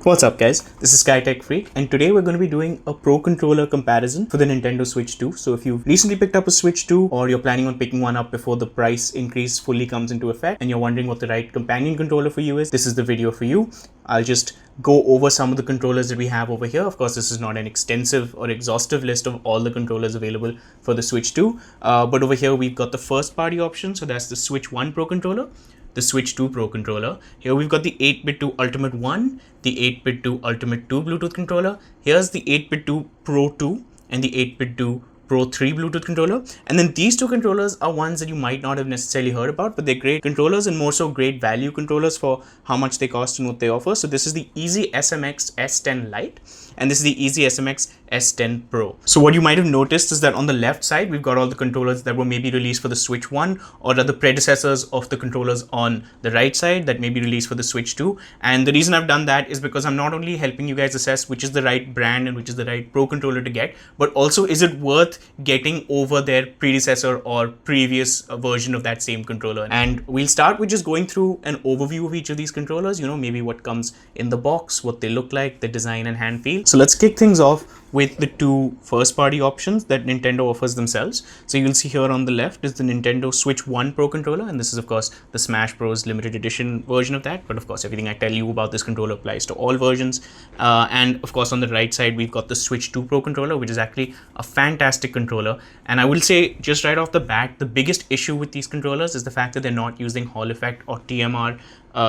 What's up guys, this is SkyTech Freak and today we're going to be doing a Pro Controller comparison for the Nintendo Switch 2. So if you've recently picked up a Switch 2 or you're planning on picking one up before the price increase fully comes into effect and you're wondering what the right companion controller for you is, this is the video for you. I'll just go over some of the controllers that we have over here. Of course, this is not an extensive or exhaustive list of all the controllers available for the Switch 2, but over here we've got the first party option. So that's the Switch 1 Pro Controller, the Switch 2 Pro Controller. Here we've got the 8Bitdo Ultimate 1, the 8Bitdo Ultimate 2 Bluetooth controller. Here's the 8Bitdo Pro 2 and the 8Bitdo Pro 3 Bluetooth controller. And then these two controllers are ones that you might not have necessarily heard about, but they're great controllers and more so great value controllers for how much they cost and what they offer. So this is the EasySMX S10 Lite and this is the EasySMX S10 Pro. So what you might have noticed is that on the left side, we've got all the controllers that were maybe released for the Switch 1 or are the predecessors of the controllers on the right side that may be released for the Switch 2. And the reason I've done that is because I'm not only helping you guys assess which is the right brand and which is the right Pro controller to get, but also is it worth getting over their predecessor or previous version of that same controller. And we'll start with just going through an overview of each of these controllers, you know, maybe what comes in the box, what they look like, the design and hand feel. So let's kick things off with the two first party options that Nintendo offers themselves. So you'll see here on the left is the Nintendo Switch 1 Pro controller, and this is of course the Smash Bros limited edition version of that, but of course everything I tell you about this controller applies to all versions. And of course on the right side we've got the Switch 2 Pro controller, which is actually a fantastic controller. And I will say just right off the bat, the biggest issue with these controllers is the fact that they're not using Hall effect or TMR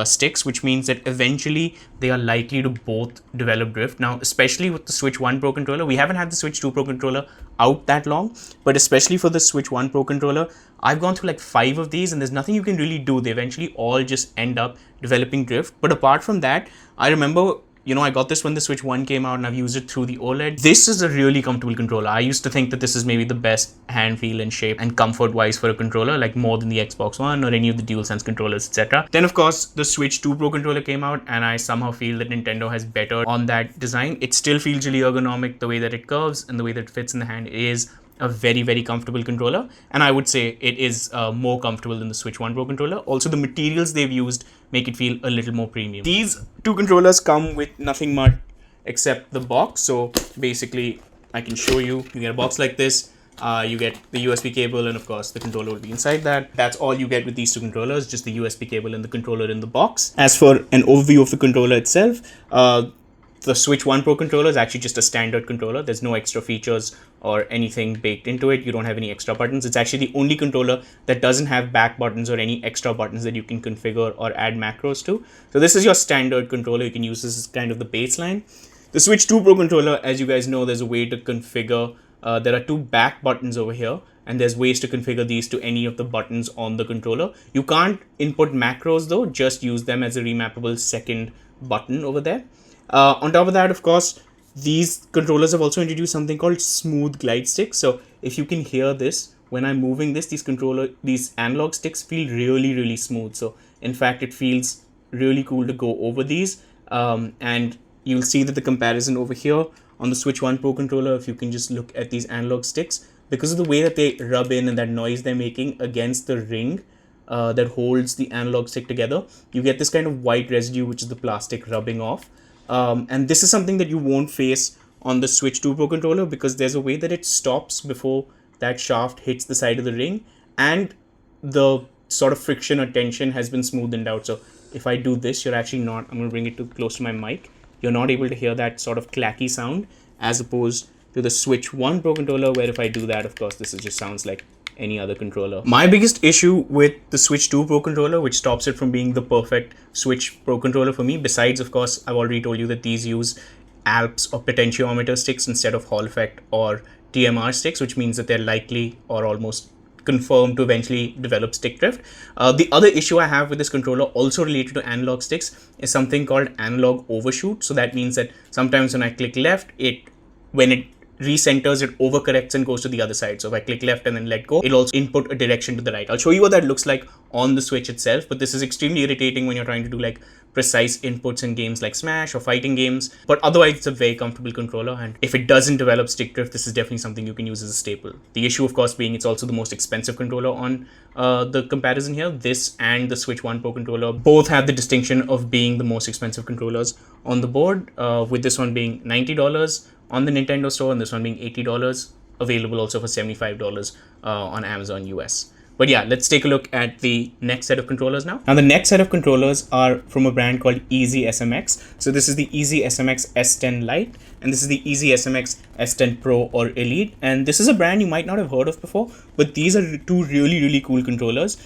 sticks, which means that eventually they are likely to both develop drift. Now, especially with the Switch 1 Pro controller, we haven't had the Switch 2 Pro controller out that long, but especially for the Switch 1 Pro controller, I've gone through like 5 of these and there's nothing you can really do. They eventually all just end up developing drift. But apart from that, I remember, you know, I got this when the Switch 1 came out and I've used it through the OLED. This is a really comfortable controller. I used to think that this is maybe the best hand feel and shape and comfort wise for a controller, like more than the Xbox One or any of the DualSense controllers, etc. Then of course the Switch 2 Pro controller came out and I somehow feel that Nintendo has better on that design. It still feels really ergonomic, the way that it curves and the way that it fits in the hand is a very, very comfortable controller, and I would say it is more comfortable than the Switch 1 Pro controller. Also, the materials they've used make it feel a little more premium. These two controllers come with nothing much except the box. So basically, I can show you. You get a box like this. You get the USB cable, and of course, the controller will be inside that. That's all you get with these two controllers, just the USB cable and the controller in the box. As for an overview of the controller itself, the Switch 1 Pro controller is actually just a standard controller. There's no extra features or anything baked into it. You don't have any extra buttons. It's actually the only controller that doesn't have back buttons or any extra buttons that you can configure or add macros to. So this is your standard controller. You can use this as kind of the baseline. The Switch 2 Pro controller, as you guys know, there's a way to configure. There are two back buttons over here, and there's ways to configure these to any of the buttons on the controller. You can't input macros though, just use them as a remappable second button over there. On top of that, of course, these controllers have also introduced something called smooth glide sticks. So if you can hear this, when I'm moving this, these analog sticks feel really, really smooth. So in fact, it feels really cool to go over these. And you'll see that the comparison over here on the Switch 1 Pro controller, if you can just look at these analog sticks, because of the way that they rub in and that noise they're making against the ring that holds the analog stick together, you get this kind of white residue, which is the plastic rubbing off. And this is something that you won't face on the Switch 2 Pro controller because there's a way that it stops before that shaft hits the side of the ring, and the sort of friction or tension has been smoothened out. So if I do this, you're actually not, I'm going to bring it too close to my mic, you're not able to hear that sort of clacky sound as opposed to the Switch 1 Pro controller, where if I do that, of course, this just sounds like any other controller. My biggest issue with the Switch 2 Pro controller, which stops it from being the perfect Switch Pro controller for me, besides, of course, I've already told you that these use Alps or potentiometer sticks instead of Hall effect or TMR sticks, which means that they're likely or almost confirmed to eventually develop stick drift. The other issue I have with this controller, also related to analog sticks, is something called analog overshoot. So that means that sometimes when I click left, when it recenters, it overcorrects and goes to the other side. So if I click left and then let go, it'll also input a direction to the right. I'll show you what that looks like on the Switch itself, but this is extremely irritating when you're trying to do like precise inputs in games like Smash or fighting games. But otherwise, it's a very comfortable controller, and if it doesn't develop stick drift, this is definitely something you can use as a staple. The issue, of course, being it's also the most expensive controller on the comparison here. This and the Switch 1 Pro controller both have the distinction of being the most expensive controllers on the board, with this one being $90 on the Nintendo Store and this one being $80, available also for $75 on Amazon US. But yeah, let's take a look at the next set of controllers now. Now, the next set of controllers are from a brand called EasySMX. So this is the EasySMX S10 Lite, and this is the EasySMX S10 Pro or Elite. And this is a brand you might not have heard of before, but these are two really cool controllers.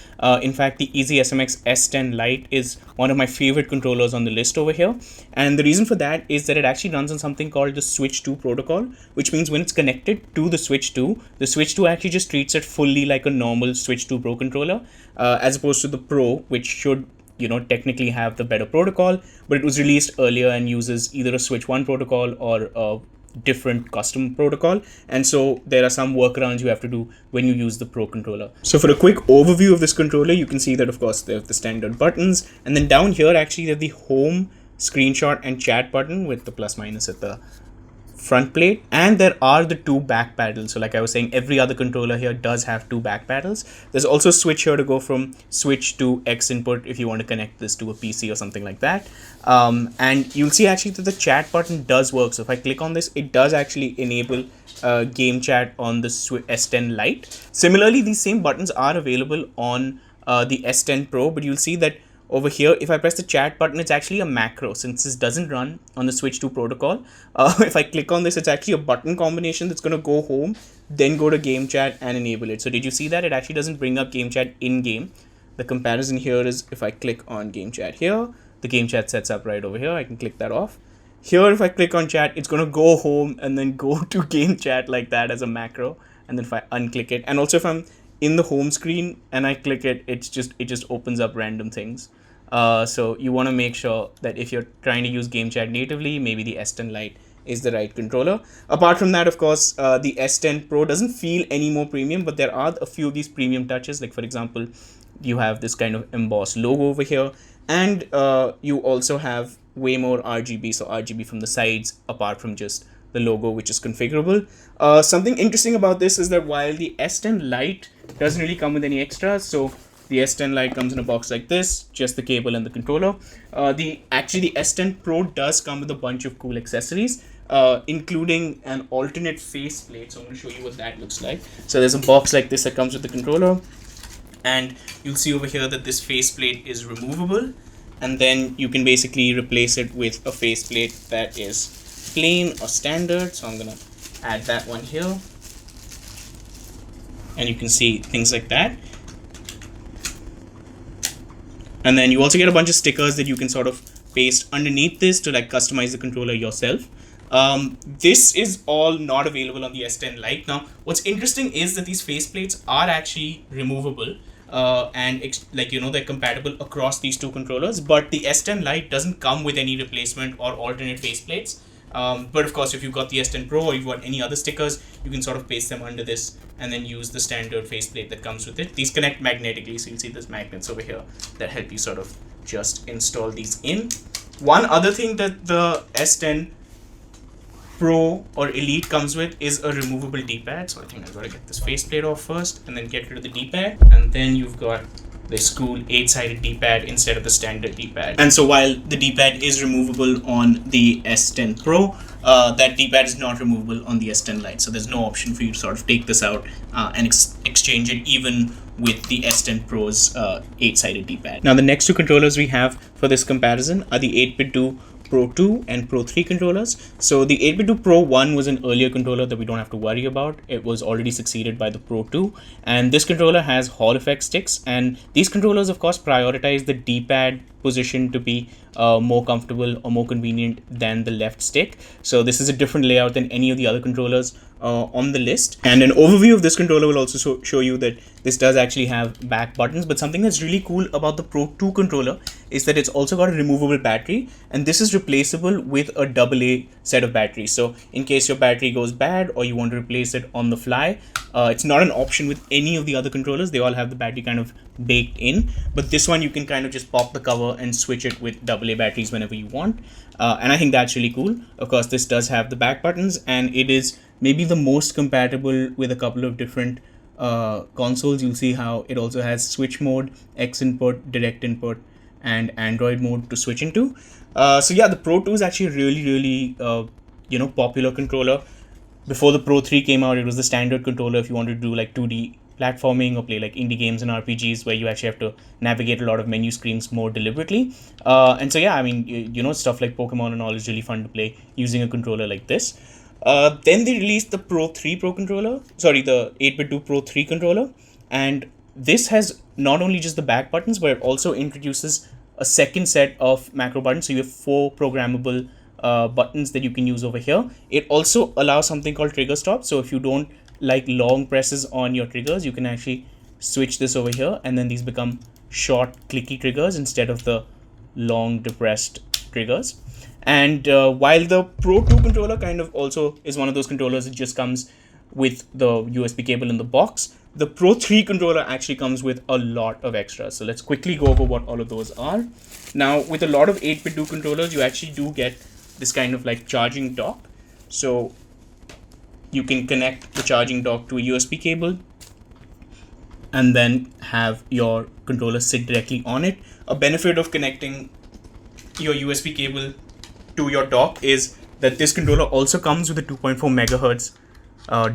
In fact, the EasySMX S10 Lite is one of my favorite controllers on the list over here. And the reason for that is that it actually runs on something called the Switch 2 protocol, which means when it's connected to the Switch 2, the Switch 2 actually just treats it fully like a normal Switch 2 Pro controller, as opposed to the Pro, which should, technically have the better protocol, but it was released earlier and uses either a Switch 1 protocol or a different custom protocol, and so there are some workarounds you have to do when you use the Pro controller. So for a quick overview of this controller, you can see that of course they have the standard buttons, and then down here actually they have the home, screenshot and chat button with the plus minus at the front plate, and there are the two back paddles. So like I was saying, every other controller here does have two back paddles. There's also a switch here to go from Switch to X input if you want to connect this to a PC or something like that. And you'll see actually that the chat button does work. So if I click on this, it does actually enable game chat on the S10 Lite. Similarly, these same buttons are available on the S10 Pro, but you'll see that over here, if I press the chat button, it's actually a macro since this doesn't run on the Switch 2 protocol. If I click on this, it's actually a button combination that's going to go home, then go to game chat and enable it. So did you see that? It actually doesn't bring up game chat in game. The comparison here is if I click on game chat here, the game chat sets up right over here. I can click that off. Here, if I click on chat, it's going to go home and then go to game chat like that as a macro. And then if I unclick it, and also if I'm in the home screen and I click it, it just opens up random things. So you want to make sure that if you're trying to use game chat natively, maybe the S10 Lite is the right controller. Apart from that, of course, the S10 Pro doesn't feel any more premium, but there are a few of these premium touches. Like for example, you have this kind of embossed logo over here, and you also have way more RGB, so RGB from the sides apart from just the logo, which is configurable. Something interesting about this is that while the S10 Lite doesn't really come with any extras, so the S10 Lite comes in a box like this, just the cable and the controller. The S10 Pro does come with a bunch of cool accessories, including an alternate faceplate. So I'm going to show you what that looks like. So there's a box like this that comes with the controller, and you'll see over here that this faceplate is removable, and then you can basically replace it with a faceplate that is plain or standard. So I'm going to add that one here, and you can see things like that. And then you also get a bunch of stickers that you can sort of paste underneath this to like customize the controller yourself. This is all not available on the S10 Lite. Now, what's interesting is that these faceplates are actually removable, and they're compatible across these two controllers, but the S10 Lite doesn't come with any replacement or alternate faceplates. But of course, if you've got the S10 Pro or you've got any other stickers, you can sort of paste them under this and then use the standard faceplate that comes with it. These connect magnetically, so you'll see there's magnets over here that help you sort of just install these in. One other thing that the S10 Pro or Elite comes with is a removable D-pad. So I think I've got to get this faceplate off first and then get rid of the D-pad. And then you've got this cool 8-sided D-pad instead of the standard D-pad. And so while the D-pad is removable on the S10 Pro, that D-pad is not removable on the S10 Lite. So there's no option for you to sort of take this out and exchange it even with the S10 Pro's 8-sided D-pad. Now the next two controllers we have for this comparison are the 8Bitdo Pro 2 and Pro 3 controllers. So the 8Bitdo Pro 1 was an earlier controller that we don't have to worry about. It was already succeeded by the Pro 2, and this controller has Hall effect sticks, and these controllers of course prioritize the D-pad position to be more comfortable or more convenient than the left stick. So this is a different layout than any of the other controllers on the list. And an overview of this controller will also show you that this does actually have back buttons, but something that's really cool about the Pro 2 controller is that it's also got a removable battery, and this is replaceable with a AA set of batteries. So in case your battery goes bad or you want to replace it on the fly, it's not an option with any of the other controllers. They all have the battery kind of baked in, but this one you can kind of just pop the cover and switch it with AA batteries whenever you want. And I think that's really cool. Of course, this does have the back buttons, and it is maybe the most compatible with a couple of different consoles. You'll see how it also has switch mode, X input, direct input, and Android mode to switch into. So yeah, the Pro 2 is actually really popular controller. Before the Pro 3 came out, it was the standard controller if you wanted to do like 2D platforming or play like indie games and RPGs where you actually have to navigate a lot of menu screens more deliberately. And so yeah, I mean, stuff like Pokemon and all is really fun to play using a controller like this. Then they released the Pro 3 Pro controller, the 8Bitdo Pro 3 controller, and this has not only just the back buttons, but it also introduces a second set of macro buttons. So you have 4 programmable buttons that you can use over here. It also allows something called trigger stop. So if you don't like long presses on your triggers, you can actually switch this over here, and then these become short clicky triggers instead of the long depressed triggers. And while the Pro 2 controller kind of also is one of those controllers that just comes with the USB cable in the box, the Pro 3 controller actually comes with a lot of extras. So let's quickly go over what all of those are. Now, with a lot of 8Bitdo controllers, you actually do get this kind of like charging dock. So you can connect the charging dock to a USB cable and then have your controller sit directly on it. A benefit of connecting your USB cable to your dock is that this controller also comes with a 2.4 megahertz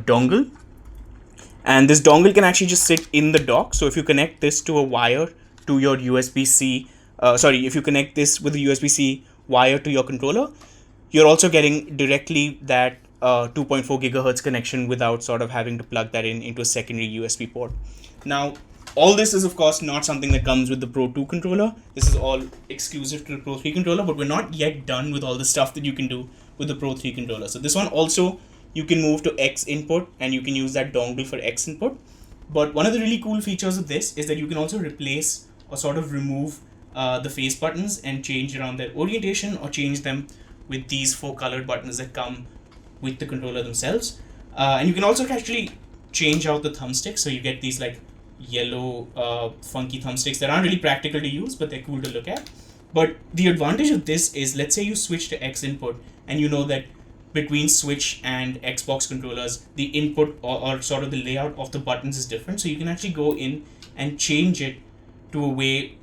dongle, and this dongle can actually just sit in the dock. So if you connect this to a wire to your USB-C, if you connect this with a USB-C wire to your controller, you're also getting directly that 2.4 gigahertz connection without sort of having to plug that into a secondary USB port. Now, all this is of course not something that comes with the Pro 2 controller. This is all exclusive to the Pro 3 controller, but we're not yet done with all the stuff that you can do with the Pro 3 controller. So this one also, you can move to X input and you can use that dongle for X input. But one of the really cool features of this is that you can also replace or sort of remove the face buttons and change around their orientation, or change them with these 4 colored buttons that come with the controller themselves. And you can also actually change out the thumbsticks. So you get these like yellow funky thumbsticks that aren't really practical to use, but they're cool to look at. But the advantage of this is, let's say you switch to X input, and you know that between Switch and Xbox controllers, the input or sort of the layout of the buttons is different. So you can actually go in and change it to a way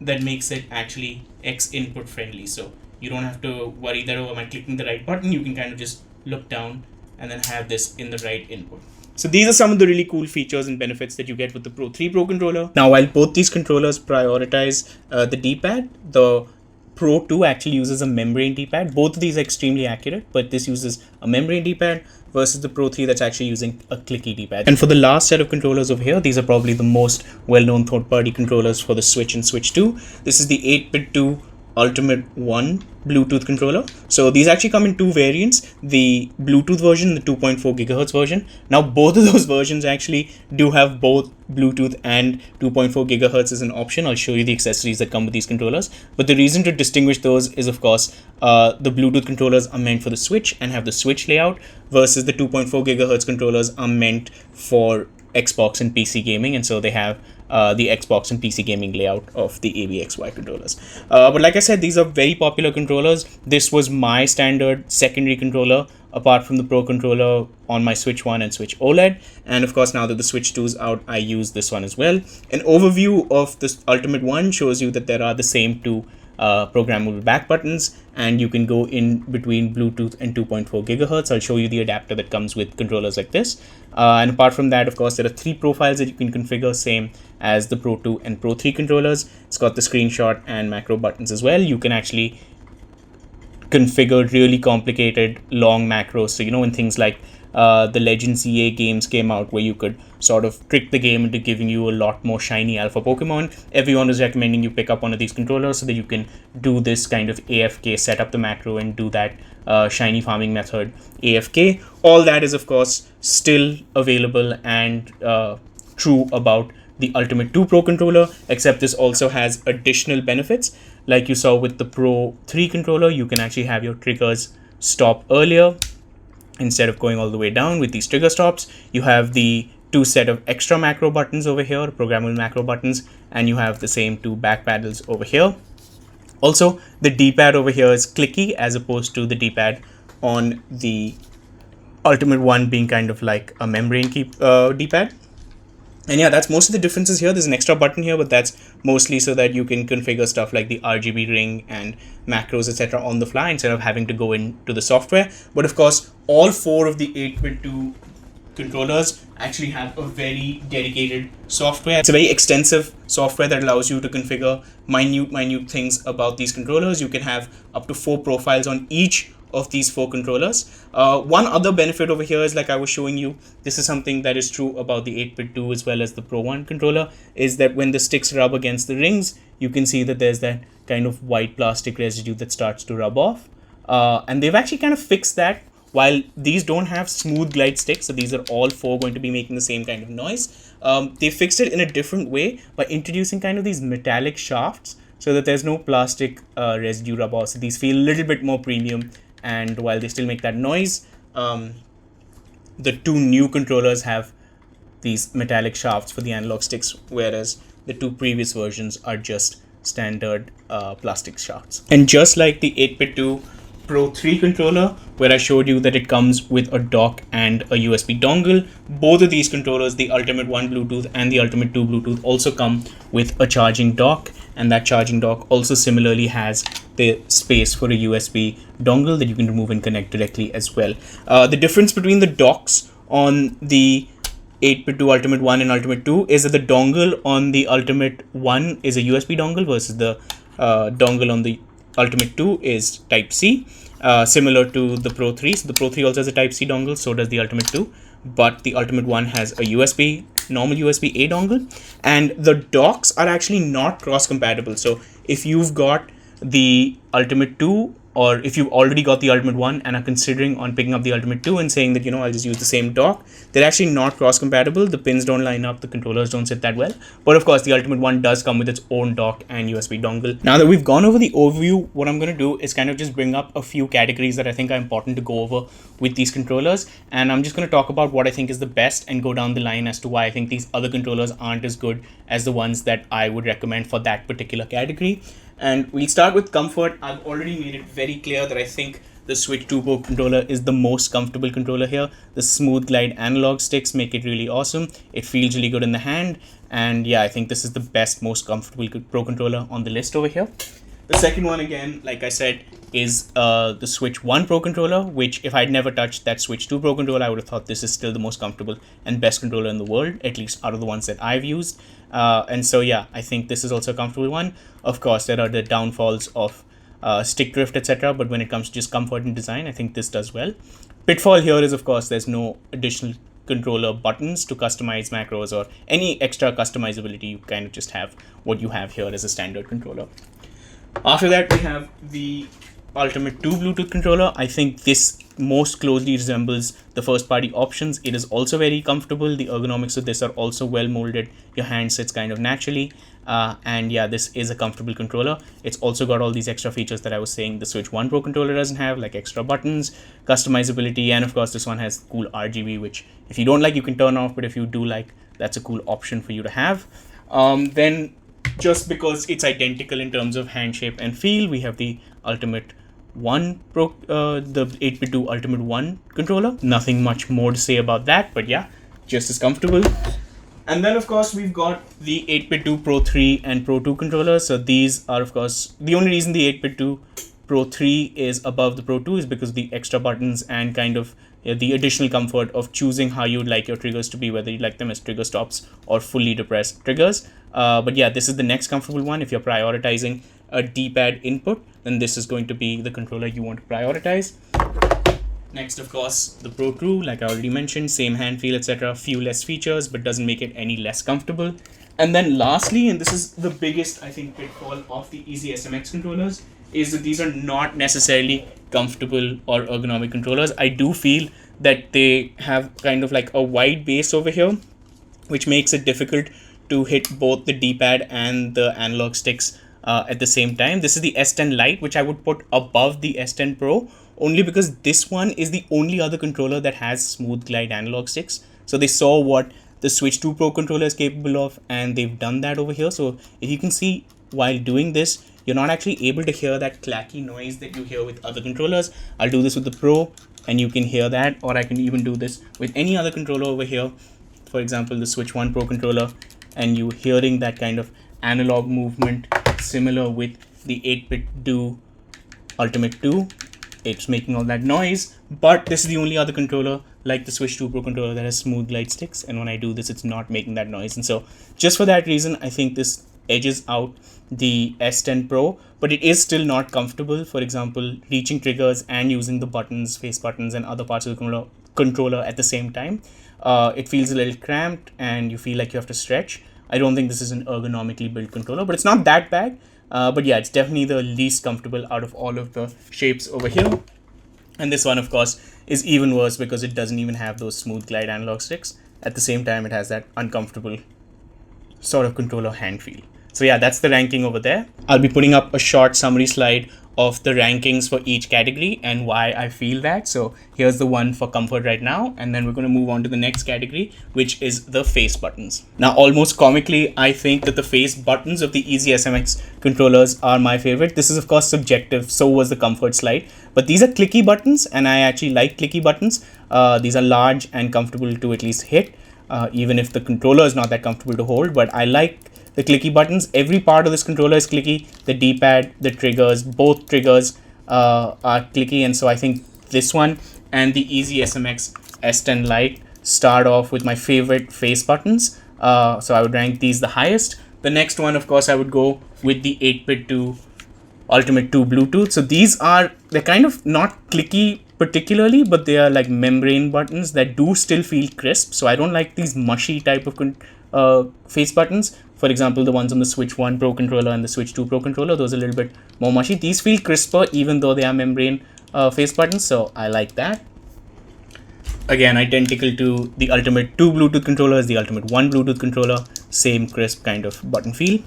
that makes it actually X input friendly. So you don't have to worry that, oh, am I clicking the right button? You can kind of just look down and then have this in the right input. So these are some of the really cool features and benefits that you get with the Pro 3 Pro controller. Now, while both these controllers prioritize the D-pad, the Pro 2 actually uses a membrane D-pad. Both of these are extremely accurate, but this uses a membrane D-pad versus the Pro 3 that's actually using a clicky D-pad. And for the last set of controllers over here, these are probably the most well-known third-party controllers for the Switch and Switch 2. This is the 8Bitdo Ultimate 1 Bluetooth controller. So these actually come in 2 variants, the Bluetooth version, the 2.4 gigahertz version. Now both of those versions actually do have both Bluetooth and 2.4 gigahertz as an option. I'll show you the accessories that come with these controllers. But the reason to distinguish those is, of course, the Bluetooth controllers are meant for the Switch and have the Switch layout, versus the 2.4 gigahertz controllers are meant for Xbox and PC gaming, and so they have the Xbox and PC gaming layout of the AVXY controllers. But like I said, these are very popular controllers. This was my standard secondary controller apart from the Pro controller on my Switch 1 and Switch OLED. And of course, now that the Switch 2 is out, I use this one as well. An overview of this Ultimate 1 shows you that there are the same 2 programmable back buttons, and you can go in between Bluetooth and 2.4 gigahertz. I'll show you the adapter that comes with controllers like this. And apart from that, of course, there are 3 profiles that you can configure, same as the Pro 2 and Pro 3 controllers. It's got the screenshot and macro buttons as well. You can actually configure really complicated long macros. So, when things like the Legends EA games came out, where you could sort of trick the game into giving you a lot more shiny alpha Pokemon. Everyone is recommending you pick up one of these controllers so that you can do this kind of AFK, set up the macro and do that shiny farming method AFK. All that is of course still available and true about the Ultimate 2 Pro controller, except this also has additional benefits. Like you saw with the Pro 3 controller, you can actually have your triggers stop earlier instead of going all the way down with these trigger stops. You have the 2 set of extra macro buttons over here, programmable macro buttons, and you have the same 2 back paddles over here. Also, the D-pad over here is clicky as opposed to the D-pad on the Ultimate 1 being kind of like a membrane D-pad. And yeah, that's most of the differences here. There's an extra button here, but that's mostly so that you can configure stuff like the RGB ring and macros, etc. on the fly instead of having to go into the software. But of course, all 4 of the 8Bitdo controllers actually have a very dedicated software. It's a very extensive software that allows you to configure minute things about these controllers. You can have up to 4 profiles on each of these 4 controllers. One other benefit over here is, like I was showing you, this is something that is true about the 8Bitdo as well as the Pro 1 controller, is that when the sticks rub against the rings, you can see that there's that kind of white plastic residue that starts to rub off. And they've actually kind of fixed that. While these don't have smooth glide sticks, so these are all 4 going to be making the same kind of noise, they fixed it in a different way by introducing kind of these metallic shafts so that there's no plastic residue rub off. So these feel a little bit more premium, and while they still make that noise, the 2 new controllers have these metallic shafts for the analog sticks, whereas the 2 previous versions are just standard plastic shafts. And just like the 8Bitdo Pro 3 controller, where I showed you that it comes with a dock and a USB dongle, both of these controllers, the Ultimate 1 Bluetooth and the Ultimate 2 Bluetooth, also come with a charging dock, and that charging dock also similarly has the space for a USB dongle that you can remove and connect directly as well. The difference between the docks on the 8Bitdo Ultimate 1 and Ultimate 2 is that the dongle on the Ultimate 1 is a USB dongle versus the dongle on the Ultimate 2 is Type-C, similar to the Pro 3. So the Pro 3 also has a Type-C dongle, so does the Ultimate 2, but the Ultimate 1 has a normal USB-A dongle, and the docks are actually not cross-compatible. So if you've got the Ultimate 2, or if you've already got the Ultimate 1 and are considering on picking up the Ultimate 2 and saying that, you know, I'll just use the same dock, they're actually not cross-compatible. The pins don't line up, the controllers don't sit that well. But of course, the Ultimate 1 does come with its own dock and USB dongle. Now that we've gone over the overview, what I'm going to do is kind of just bring up a few categories that I think are important to go over with these controllers. And I'm just going to talk about what I think is the best and go down the line as to why I think these other controllers aren't as good as the ones that I would recommend for that particular category. And we'll start with comfort. I've already made it very clear that I think the Switch 2 Pro controller is the most comfortable controller here. The smooth glide analog sticks make it really awesome. It feels really good in the hand. And yeah, I think this is the best, most comfortable Pro controller on the list over here. The second one, again, like I said, is the Switch 1 Pro controller, which if I'd never touched that Switch 2 Pro controller, I would have thought this is still the most comfortable and best controller in the world, at least out of the ones that I've used. And so, yeah, I think this is also a comfortable one. Of course, there are the downfalls of stick drift, etc. But when it comes to just comfort and design, I think this does well. Pitfall here is, of course, there's no additional controller buttons to customize macros or any extra customizability. You kind of just have what you have here as a standard controller. After that, we have the Ultimate 2 Bluetooth controller. I think this most closely resembles the first party options. It is also very comfortable. The ergonomics of this are also well molded. Your hand sits kind of naturally. And yeah, this is a comfortable controller. It's also got all these extra features that I was saying the Switch 1 Pro controller doesn't have, like extra buttons, customizability, and of course this one has cool RGB, which if you don't like, you can turn off, but if you do like, that's a cool option for you to have. Then just because it's identical in terms of hand shape and feel, we have the Ultimate 1 Pro, the 8Bitdo Ultimate 1 controller. Nothing much more to say about that, but yeah, just as comfortable. And then of course we've got the 8Bitdo Pro 3 and Pro 2 controllers. So these are of course, the only reason the 8Bitdo Pro 3 is above the Pro 2 is because of the extra buttons and kind of the additional comfort of choosing how you'd like your triggers to be, whether you like them as trigger stops or fully depressed triggers. But yeah, this is the next comfortable one. If you're prioritizing a D-pad input, then this is going to be the controller you want to prioritize. Next, of course, the Pro 2, like I already mentioned, same hand feel, etc. Few less features, but doesn't make it any less comfortable. And then lastly, and this is the biggest, I think, pitfall of the EasySMX controllers, is that these are not necessarily comfortable or ergonomic controllers. I do feel that they have kind of like a wide base over here, which makes it difficult to hit both the D-pad and the analog sticks at the same time. This is the S10 Lite, which I would put above the S10 Pro, only because this one is the only other controller that has smooth glide analog sticks. So they saw what the Switch 2 Pro controller is capable of, and they've done that over here. So if you can see, while doing this, you're not actually able to hear that clacky noise that you hear with other controllers. I'll do this with the Pro, and you can hear that, or I can even do this with any other controller over here. For example, the Switch 1 Pro controller, and you hearing that kind of analog movement similar with the 8Bitdo Ultimate 2. It's making all that noise, but this is the only other controller like the Switch 2 Pro controller that has smooth glide sticks, and when I do this, it's not making that noise. And so just for that reason, I think this edges out the S10 Pro, but it is still not comfortable. For example, reaching triggers and using the buttons, face buttons, and other parts of the controller at the same time. It feels a little cramped and you feel like you have to stretch. I don't think this is an ergonomically built controller, but it's not that bad. But yeah, it's definitely the least comfortable out of all of the shapes over here. And this one, of course, is even worse because it doesn't even have those smooth glide analog sticks. At the same time, it has that uncomfortable sort of controller hand feel. So yeah, that's the ranking over there. I'll be putting up a short summary slide of the rankings for each category and why I feel that. So here's the one for comfort right now, and then we're going to move on to the next category, which is the face buttons. Now, almost comically, I think that the face buttons of the EasySMX controllers are my favorite. This is of course subjective, so was the comfort slide, but these are clicky buttons, and I actually like clicky buttons. These are large and comfortable to at least hit, even if the controller is not that comfortable to hold, but I like the clicky buttons. Every part of this controller is clicky. The D-pad, the triggers, both triggers are clicky, and so I think this one and the EasySMX S10 Lite start off with my favorite face buttons. So I would rank these the highest. The next one, of course, I would go with the 8Bitdo Ultimate 2 Bluetooth. So they're kind of not clicky particularly, but they are like membrane buttons that do still feel crisp. So I don't like these mushy type of face buttons. For example, the ones on the Switch 1 Pro controller and the Switch 2 Pro controller, those are a little bit more mushy. These feel crisper even though they are membrane face buttons, so I like that. Again, identical to the Ultimate 2 Bluetooth controllers, the Ultimate 1 Bluetooth controller, same crisp kind of button feel.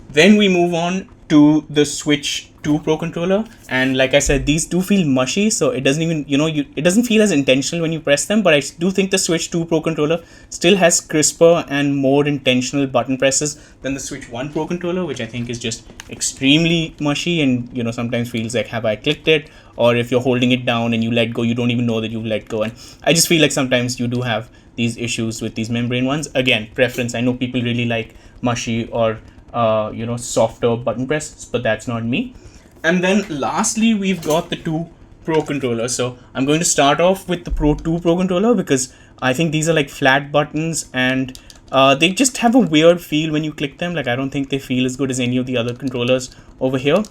Then we move on to the Switch 2 Pro controller, and like I said, these do feel mushy, so it doesn't even, it doesn't feel as intentional when you press them, but I do think the Switch 2 Pro controller still has crisper and more intentional button presses than the Switch 1 Pro controller, which I think is just extremely mushy and, sometimes feels like, have I clicked it? Or if you're holding it down and you let go, you don't even know that you've let go. And I just feel like sometimes you do have these issues with these membrane ones. Again, preference. I know people really like mushy or softer button presses, but that's not me. And then lastly, we've got the 2 Pro controllers. So I'm going to start off with the Pro 2 Pro controller because I think these are like flat buttons and they just have a weird feel when you click them. Like, I don't think they feel as good as any of the other controllers over here.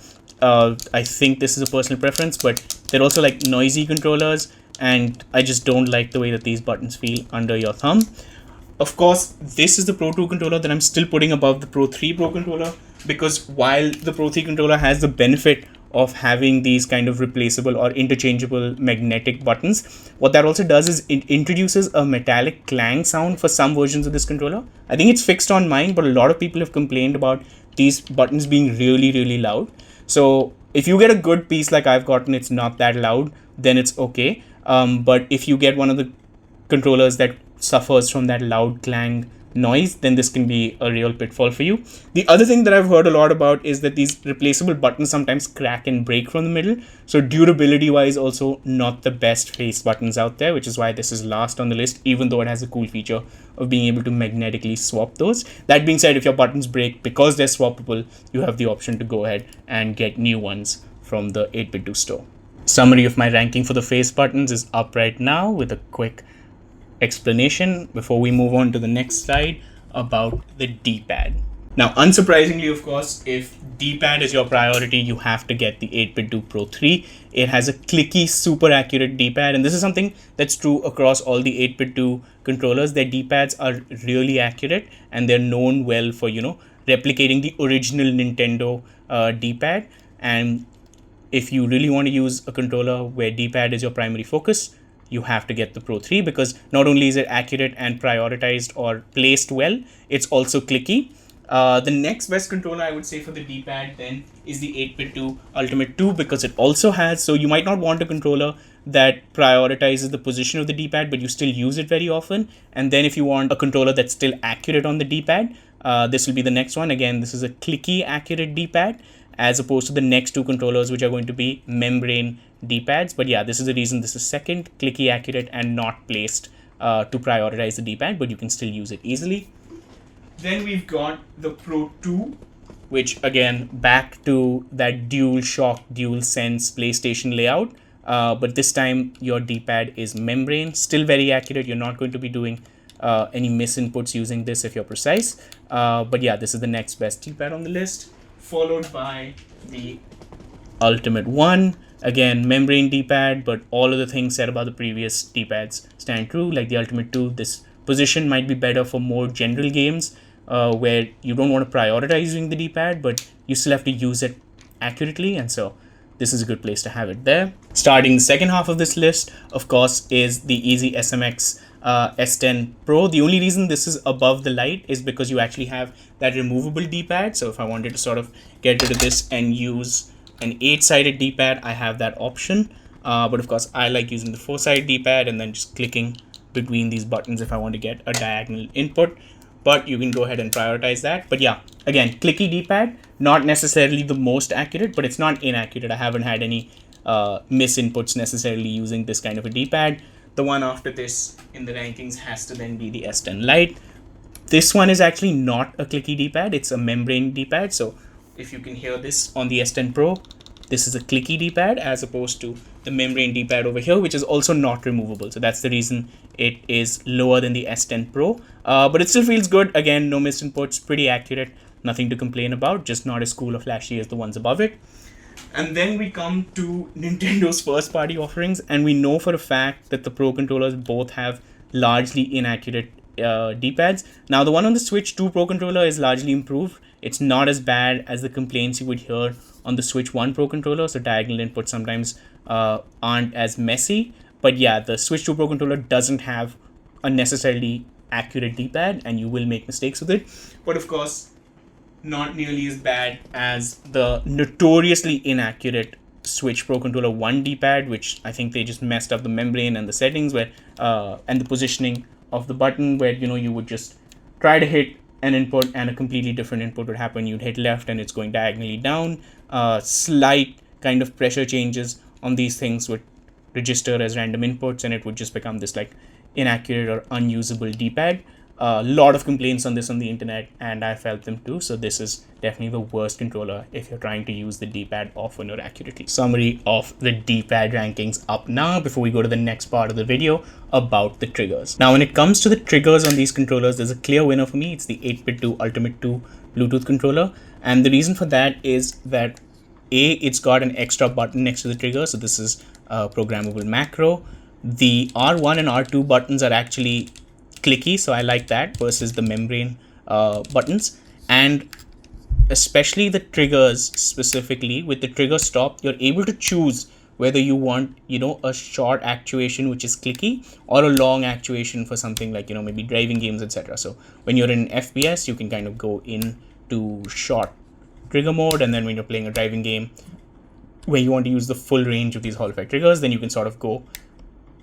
I think this is a personal preference, but they're also like noisy controllers, and I just don't like the way that these buttons feel under your thumb. Of course, this is the Pro 2 controller that I'm still putting above the Pro 3 Pro controller, because while the Pro 3 controller has the benefit of having these kind of replaceable or interchangeable magnetic buttons, what that also does is it introduces a metallic clang sound for some versions of this controller. I think it's fixed on mine, but a lot of people have complained about these buttons being really, really loud. So if you get a good piece like I've gotten, it's not that loud, then it's okay. But if you get one of the controllers that suffers from that loud clang noise, then this can be a real pitfall for you. The other thing that I've heard a lot about is that these replaceable buttons sometimes crack and break from the middle. So durability wise, also not the best face buttons out there, which is why this is last on the list, even though it has a cool feature of being able to magnetically swap those. That being said, if your buttons break because they're swappable, you have the option to go ahead and get new ones from the 8Bitdo store. Summary of my ranking for the face buttons is up right now with a quick explanation before we move on to the next slide about the D-pad. Now, unsurprisingly, of course, if D-pad is your priority, you have to get the 8Bitdo Pro 3. It has a clicky, super accurate D-pad, and this is something that's true across all the 8Bitdo controllers. Their D-pads are really accurate, and they're known well for, replicating the original Nintendo D-pad. And if you really want to use a controller where D-pad is your primary focus, you have to get the Pro 3, because not only is it accurate and prioritized or placed well, it's also clicky. The next best controller I would say for the D-pad then is the 8Bitdo Ultimate 2, because it also has, so you might not want a controller that prioritizes the position of the D-pad, but you still use it very often. And then if you want a controller that's still accurate on the D-pad, this will be the next one. Again, this is a clicky accurate D-pad, as opposed to the next two controllers, which are going to be membrane D-pads. But yeah, this is the reason this is second, clicky accurate and not placed to prioritize the D-pad, but you can still use it easily. Then we've got the Pro 2, which again, back to that dual shock, dual sense PlayStation layout. But this time your D-pad is membrane, still very accurate. You're not going to be doing any misinputs using this if you're precise. But yeah, this is the next best D-pad on the list, followed by the Ultimate 1. Again, membrane D-pad, but all of the things said about the previous D-pads stand true. Like the Ultimate 2, this position might be better for more general games where you don't want to prioritize using the D-pad, but you still have to use it accurately, and so this is a good place to have it there. Starting the second half of this list, of course, is the EasySMX S10 Pro. The only reason this is above the Lite is because you actually have that removable D-pad. So if I wanted to sort of get rid of this and use an 8-sided D-pad, I have that option. But of course, I like using the 4-sided D-pad and then just clicking between these buttons if I want to get a diagonal input. But you can go ahead and prioritize that. But yeah, again, clicky D-pad, not necessarily the most accurate, but it's not inaccurate. I haven't had any misinputs necessarily using this kind of a D-pad. The one after this in the rankings has to then be the S10 Lite. This one is actually not a clicky D-pad, it's a membrane D-pad. So if you can hear this on the S10 Pro, this is a clicky D-pad as opposed to the membrane D-pad over here, which is also not removable. So that's the reason it is lower than the S10 Pro. But it still feels good. Again, no misinputs, pretty accurate, nothing to complain about, just not as cool or flashy as the ones above it. And then we come to Nintendo's first party offerings, and we know for a fact that the Pro controllers both have largely inaccurate D-pads. Now the one on the Switch 2 Pro controller is largely improved. It's not as bad as the complaints you would hear on the Switch 1 Pro controller, so diagonal inputs sometimes aren't as messy. But yeah, the Switch 2 Pro controller doesn't have a necessarily accurate D-pad, and you will make mistakes with it. But of course, not nearly as bad as the notoriously inaccurate Switch Pro Controller 1 D-pad, which I think they just messed up the membrane and the settings where and the positioning of the button, where you would just try to hit an input and a completely different input would happen. You'd hit left and it's going diagonally down. Slight kind of pressure changes on these things would register as random inputs, and it would just become this like inaccurate or unusable D-pad. A lot of complaints on this on the internet, and I felt them too. So this is definitely the worst controller if you're trying to use the D-pad often or accurately. Summary of the D-pad rankings up now before we go to the next part of the video about the triggers. Now, when it comes to the triggers on these controllers, there's a clear winner for me. It's the 8Bitdo Ultimate 2 Bluetooth controller. And the reason for that is that it's got an extra button next to the trigger. So this is a programmable macro. The R1 and R2 buttons are actually clicky, so I like that versus the membrane buttons. And especially the triggers, specifically with the trigger stop, you're able to choose whether you want a short actuation which is clicky or a long actuation for something like maybe driving games, etc. So when you're in FPS, you can kind of go into short trigger mode, and then when you're playing a driving game where you want to use the full range of these Hall effect triggers, then you can sort of go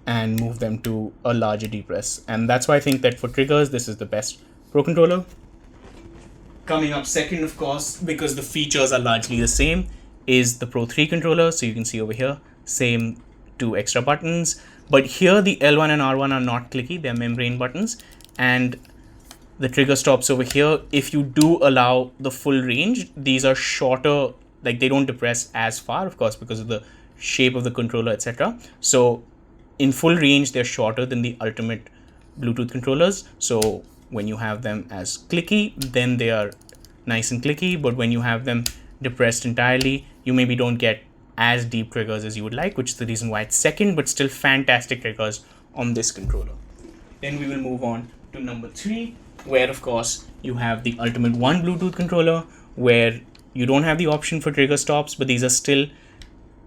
and move them to a larger depress. And that's why I think that for triggers, this is the best Pro controller. Coming up second, of course, because the features are largely the same, is the Pro 3 controller. So you can see over here, same 2 extra buttons. But here the L1 and R1 are not clicky, they're membrane buttons. And the trigger stops over here. If you do allow the full range, these are shorter, like they don't depress as far, of course, because of the shape of the controller, etc. So in full range, they're shorter than the ultimate Bluetooth controllers. So when you have them as clicky, then they are nice and clicky. But when you have them depressed entirely. You maybe don't get as deep triggers as you would like, which is the reason why it's second, but still fantastic triggers on this controller. Then we will move on to number 3, where of course you have the Ultimate One Bluetooth controller, where you don't have the option for trigger stops, but these are still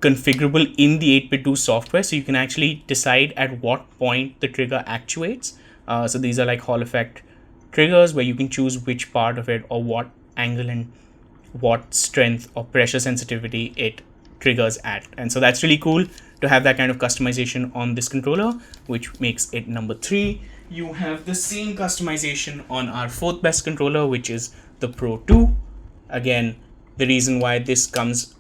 configurable in the 8Bitdo software, so you can actually decide at what point the trigger actuates. So these are like Hall effect triggers where you can choose which part of it or what angle and what strength or pressure sensitivity it triggers at. And so that's really cool to have that kind of customization on this controller, which makes it number 3. You have the same customization on our 4th best controller, which is the Pro 2. Again, the reason why this comes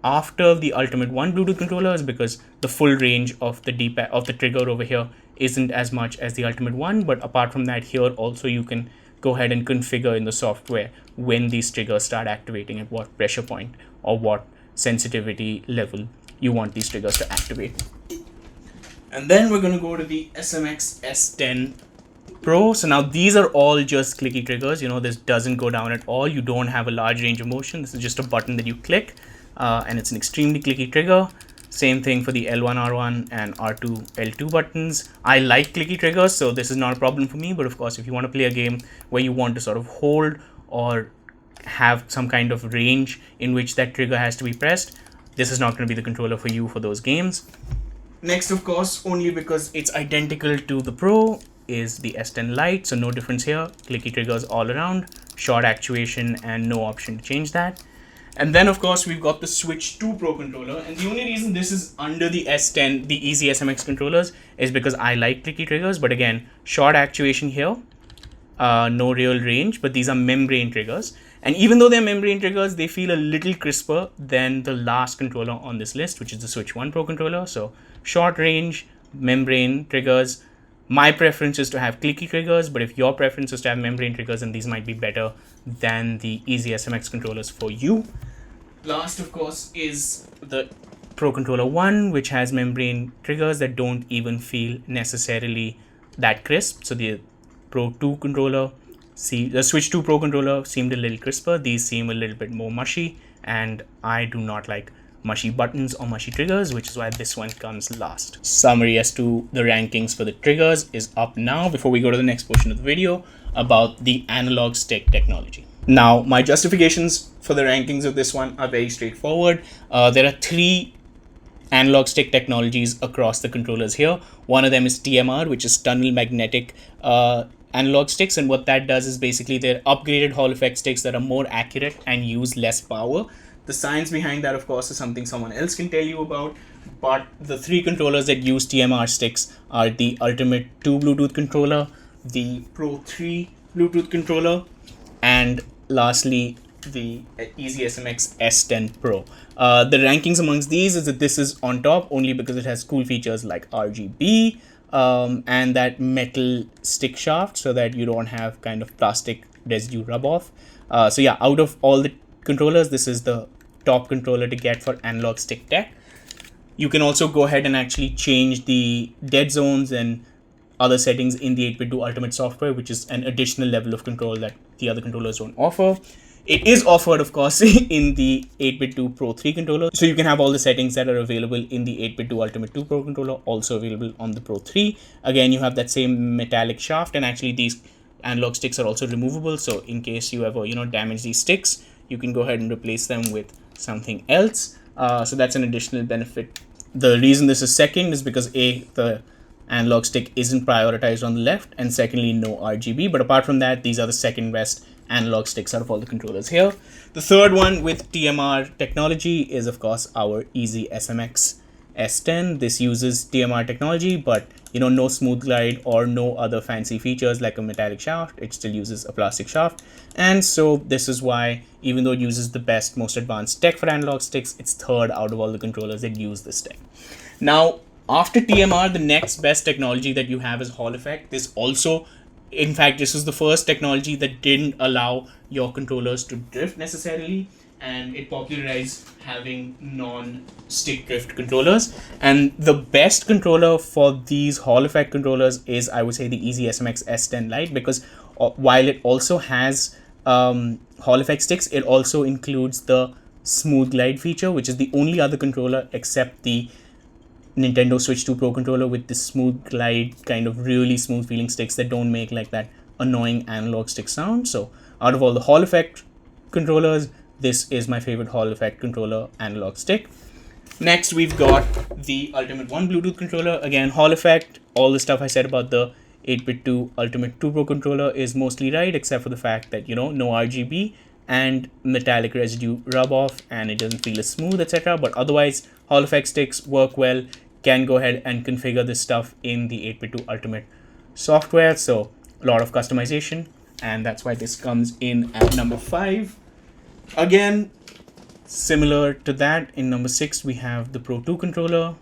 after the Ultimate One Bluetooth controller is because the full range of the D-pad of the trigger over here isn't as much as the Ultimate One, but apart from that, here also you can go ahead and configure in the software when these triggers start activating, at what pressure point or what sensitivity level you want these triggers to activate. And then we're going to go to the SMX S10 Pro. So now these are all just clicky triggers. You know, this doesn't go down at all. You don't have a large range of motion. This is just a button that you click, and it's an extremely clicky trigger. Same thing for the L1, R1 and R2, L2 buttons. I like clicky triggers, so this is not a problem for me. But of course, if you want to play a game where you want to sort of hold or have some kind of range in which that trigger has to be pressed, this is not going to be the controller for you for those games. Next, of course, only because it's identical to the Pro, is the S10 Lite, so no difference here. Clicky triggers all around, short actuation, and no option to change that. And then, of course, we've got the Switch 2 Pro controller, and the only reason this is under the S10, the EasySMX controllers, is because I like clicky triggers, but again, short actuation here, no real range, but these are membrane triggers. And even though they're membrane triggers, they feel a little crisper than the last controller on this list, which is the Switch 1 Pro controller. So short range, membrane triggers. My preference is to have clicky triggers, but if your preference is to have membrane triggers, then these might be better than the EasySMX controllers for you. Last, of course, is the Pro Controller 1, which has membrane triggers that don't even feel necessarily that crisp. So the Pro 2 controller, the Switch 2 Pro controller seemed a little crisper. These seem a little bit more mushy, and I do not like mushy buttons or mushy triggers, which is why this one comes last. Summary as to the rankings for the triggers is up now before we go to the next portion of the video about the analog stick technology. Now, my justifications for the rankings of this one are very straightforward. There are 3 analog stick technologies across the controllers here. One of them is TMR, which is tunnel magnetic analog sticks, and what that does is basically they're upgraded Hall effect sticks that are more accurate and use less power. The science behind that, of course, is something someone else can tell you about, but the 3 controllers that use TMR sticks are the Ultimate 2 Bluetooth controller, the Pro 3 Bluetooth controller, and lastly, the EasySMX S10 Pro. The rankings amongst these is that this is on top only because it has cool features like RGB and that metal stick shaft, so that you don't have kind of plastic residue rub off. So yeah, out of all the controllers, this is the top controller to get for analog stick tech. You can also go ahead and actually change the dead zones and other settings in the 8Bitdo Ultimate software, which is an additional level of control that the other controllers don't offer. It is offered, of course, in the 8Bitdo Pro 3 controller. So you can have all the settings that are available in the 8Bitdo Ultimate 2 Pro controller also available on the Pro 3. Again, you have that same metallic shaft, and actually these analog sticks are also removable. So in case you ever, damage these sticks, you can go ahead and replace them with something else. So that's an additional benefit. The reason this is second is because the analog stick isn't prioritized on the left, and secondly, no RGB. But apart from that, these are the second best analog sticks out of all the controllers here. The third one with TMR technology is, of course, our EasySMX S10. This uses TMR technology, but no smooth glide or no other fancy features like a metallic shaft. It still uses a plastic shaft, and so this is why, even though it uses the best, most advanced tech for analog sticks, it's third out of all the controllers that use this tech. Now, after TMR, the next best technology that you have is Hall effect. This is the first technology that didn't allow your controllers to drift necessarily, and it popularized having non-stick drift controllers. And the best controller for these Hall effect controllers is, I would say, the EasySMX S10 Lite, because while it also has Hall effect sticks, it also includes the smooth glide feature, which is the only other controller except the Nintendo Switch 2 Pro controller with this smooth glide, kind of really smooth feeling sticks that don't make like that annoying analog stick sound. So out of all the Hall effect controllers, this is my favorite Hall effect controller analog stick. Next, we've got the Ultimate 1 Bluetooth controller. Again, Hall effect. All the stuff I said about the 8Bitdo Ultimate 2 Pro controller is mostly right, except for the fact that, no RGB and metallic residue rub off and it doesn't feel as smooth, etc. But otherwise, Hall effect sticks work well. Can go ahead and configure this stuff in the 8Bitdo Ultimate software. So a lot of customization, and that's why this comes in at number 5. Again, similar to that, in number 6, we have the Pro 2 controller,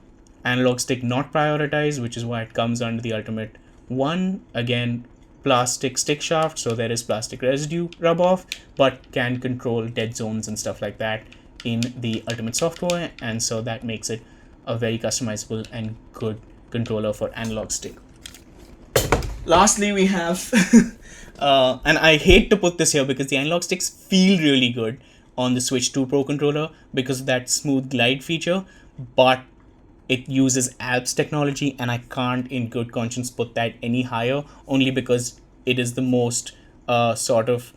analog stick not prioritized, which is why it comes under the Ultimate 1. Again, plastic stick shaft, so there is plastic residue rub off, but can control dead zones and stuff like that in the Ultimate software, and so that makes it a very customizable and good controller for analog stick. Lastly, we have, and I hate to put this here because the analog sticks feel really good on the Switch 2 Pro controller because of that smooth glide feature, but it uses Alps technology, and I can't in good conscience put that any higher, only because it is the most sort of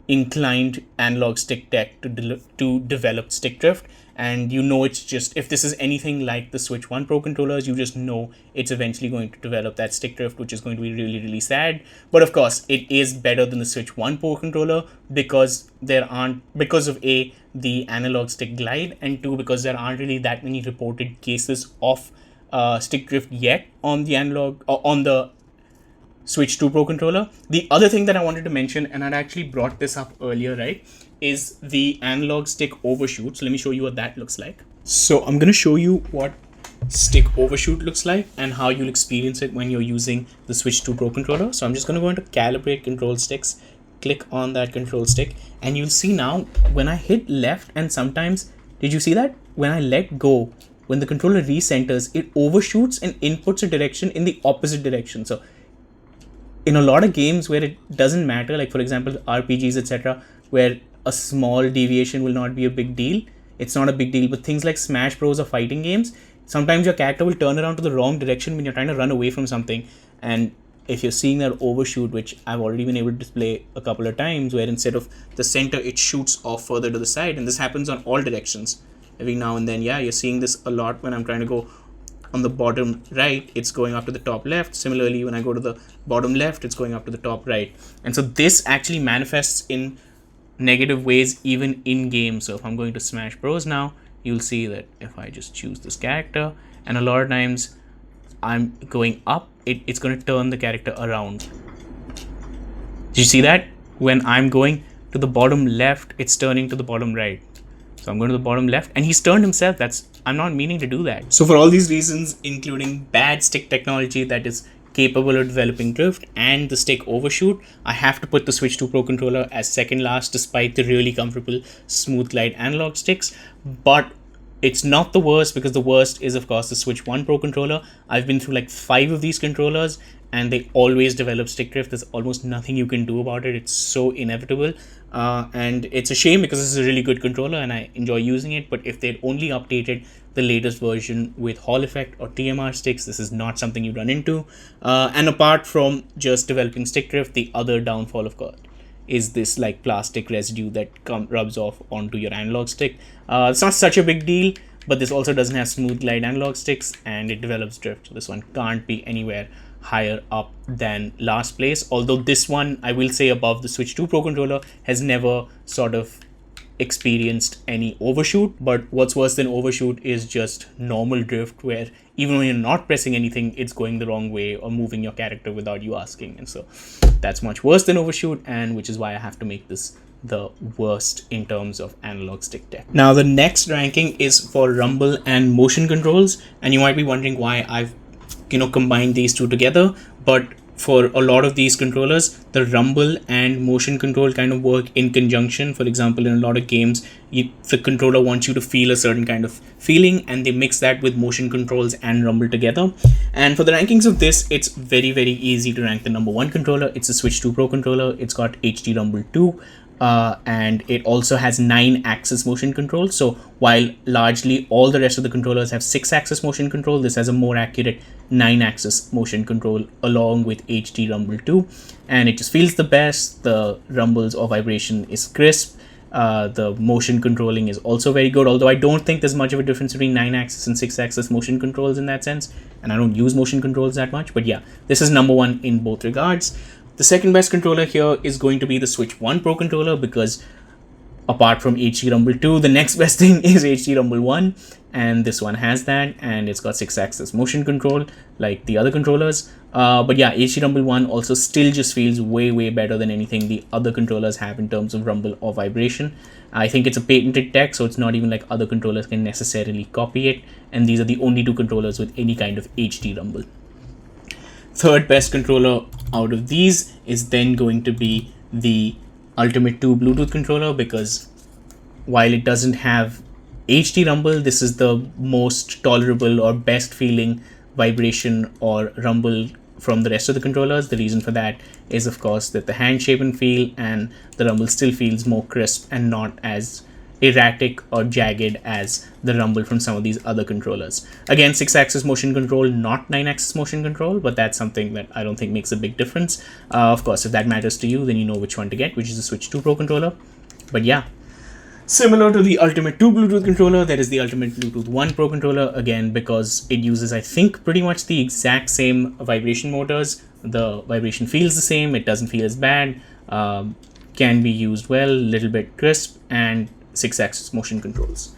inclined analog stick tech to develop stick drift. And it's just, if this is anything like the Switch 1 Pro controllers, you just know it's eventually going to develop that stick drift, which is going to be really, really sad. But of course, it is better than the Switch 1 Pro controller because of A, the analog stick glide, and 2, because there aren't really that many reported cases of stick drift yet on the on the Switch 2 Pro controller. The other thing that I wanted to mention, and I'd actually brought this up earlier, right, is the analog stick overshoot. So let me show you what that looks like. So I'm going to show you what stick overshoot looks like and how you'll experience it when you're using the Switch 2 Pro controller. So I'm just going to go into calibrate control sticks, click on that control stick, and you'll see now when I hit left, and sometimes, did you see that? When I let go, when the controller recenters, it overshoots and inputs a direction in the opposite direction. So in a lot of games where it doesn't matter, like for example RPGs, etc., where a small deviation will not be a big deal, it's not a big deal. But things like Smash Bros or fighting games, sometimes your character will turn around to the wrong direction when you're trying to run away from something. And if you're seeing that overshoot, which I've already been able to display a couple of times, where instead of the center, it shoots off further to the side, and this happens on all directions every now and then. Yeah, you're seeing this a lot when I'm trying to go on the bottom right, it's going up to the top left. Similarly, when I go to the bottom left, it's going up to the top right. And so this actually manifests in negative ways even in game. So if I'm going to Smash Bros now, you'll see that if I just choose this character, and a lot of times I'm going up, it's going to turn the character around. Did you see that? When I'm going to the bottom left, it's turning to the bottom right. So I'm going to the bottom left, and he's turned himself. I'm not meaning to do that. So for all these reasons, including bad stick technology that is capable of developing drift and the stick overshoot, I have to put the Switch 2 Pro controller as second last, despite the really comfortable smooth glide analog sticks. But it's not the worst, because the worst is of course the Switch 1 Pro controller. I've been through like 5 of these controllers, and they always develop stick drift. There's almost nothing you can do about it. It's so inevitable. And it's a shame, because this is a really good controller and I enjoy using it. But if they'd only updated the latest version with Hall effect or TMR sticks, this is not something you run into. And apart from just developing stick drift, the other downfall, of course, is this like plastic residue that rubs off onto your analog stick. It's not such a big deal, but this also doesn't have smooth glide analog sticks, and it develops drift. So this one can't be anywhere higher up than last place. Although this one, I will say, above the Switch 2 Pro controller, has never sort of experienced any overshoot. But what's worse than overshoot is just normal drift, where even when you're not pressing anything, it's going the wrong way or moving your character without you asking. And so that's much worse than overshoot, and which is why I have to make this the worst in terms of analog stick tech. Now the next ranking is for rumble and motion controls, and you might be wondering why I've combine these two together. But for a lot of these controllers, the rumble and motion control kind of work in conjunction. For example, in a lot of games, the controller wants you to feel a certain kind of feeling, and they mix that with motion controls and rumble together. And for the rankings of this, it's very, very easy to rank the number 1 controller. It's a Switch 2 Pro controller. It's got HD Rumble 2. and it also has 9-axis motion control. So while largely all the rest of the controllers have 6-axis motion control, this has a more accurate 9-axis motion control along with HD Rumble 2, and it just feels the best. The rumbles or vibration is crisp. The motion controlling is also very good, although I don't think there's much of a difference between 9-axis and 6-axis motion controls in that sense, and I don't use motion controls that much. But yeah, this is number one in both regards. The second best controller here is going to be the Switch 1 Pro controller, because apart from HD Rumble 2, the next best thing is HD Rumble 1, and this one has that, and it's got 6-axis motion control like the other controllers. But yeah, HD Rumble 1 also still just feels way better than anything the other controllers have in terms of rumble or vibration. I think it's a patented tech, so it's not even like other controllers can necessarily copy it, and these are the only two controllers with any kind of HD rumble. Third best controller out of these is then going to be the Ultimate 2 Bluetooth controller, because while it doesn't have HD rumble, this is the most tolerable or best feeling vibration or rumble from the rest of the controllers. The reason for that is, of course, that the hand shape and feel and the rumble still feels more crisp and not as erratic or jagged as the rumble from some of these other controllers. Again, 6-axis motion control, not 9-axis motion control, but that's something that I don't think makes a big difference. Of course, if that matters to you, then you know which one to get, which is the Switch 2 Pro controller. But yeah, similar to the Ultimate 2 Bluetooth controller, there is the Ultimate Bluetooth 1 Pro controller, again, because it uses, I think, pretty much the exact same vibration motors. The vibration feels the same, it doesn't feel as bad, can be used well, little bit crisp, and 6-axis motion controls.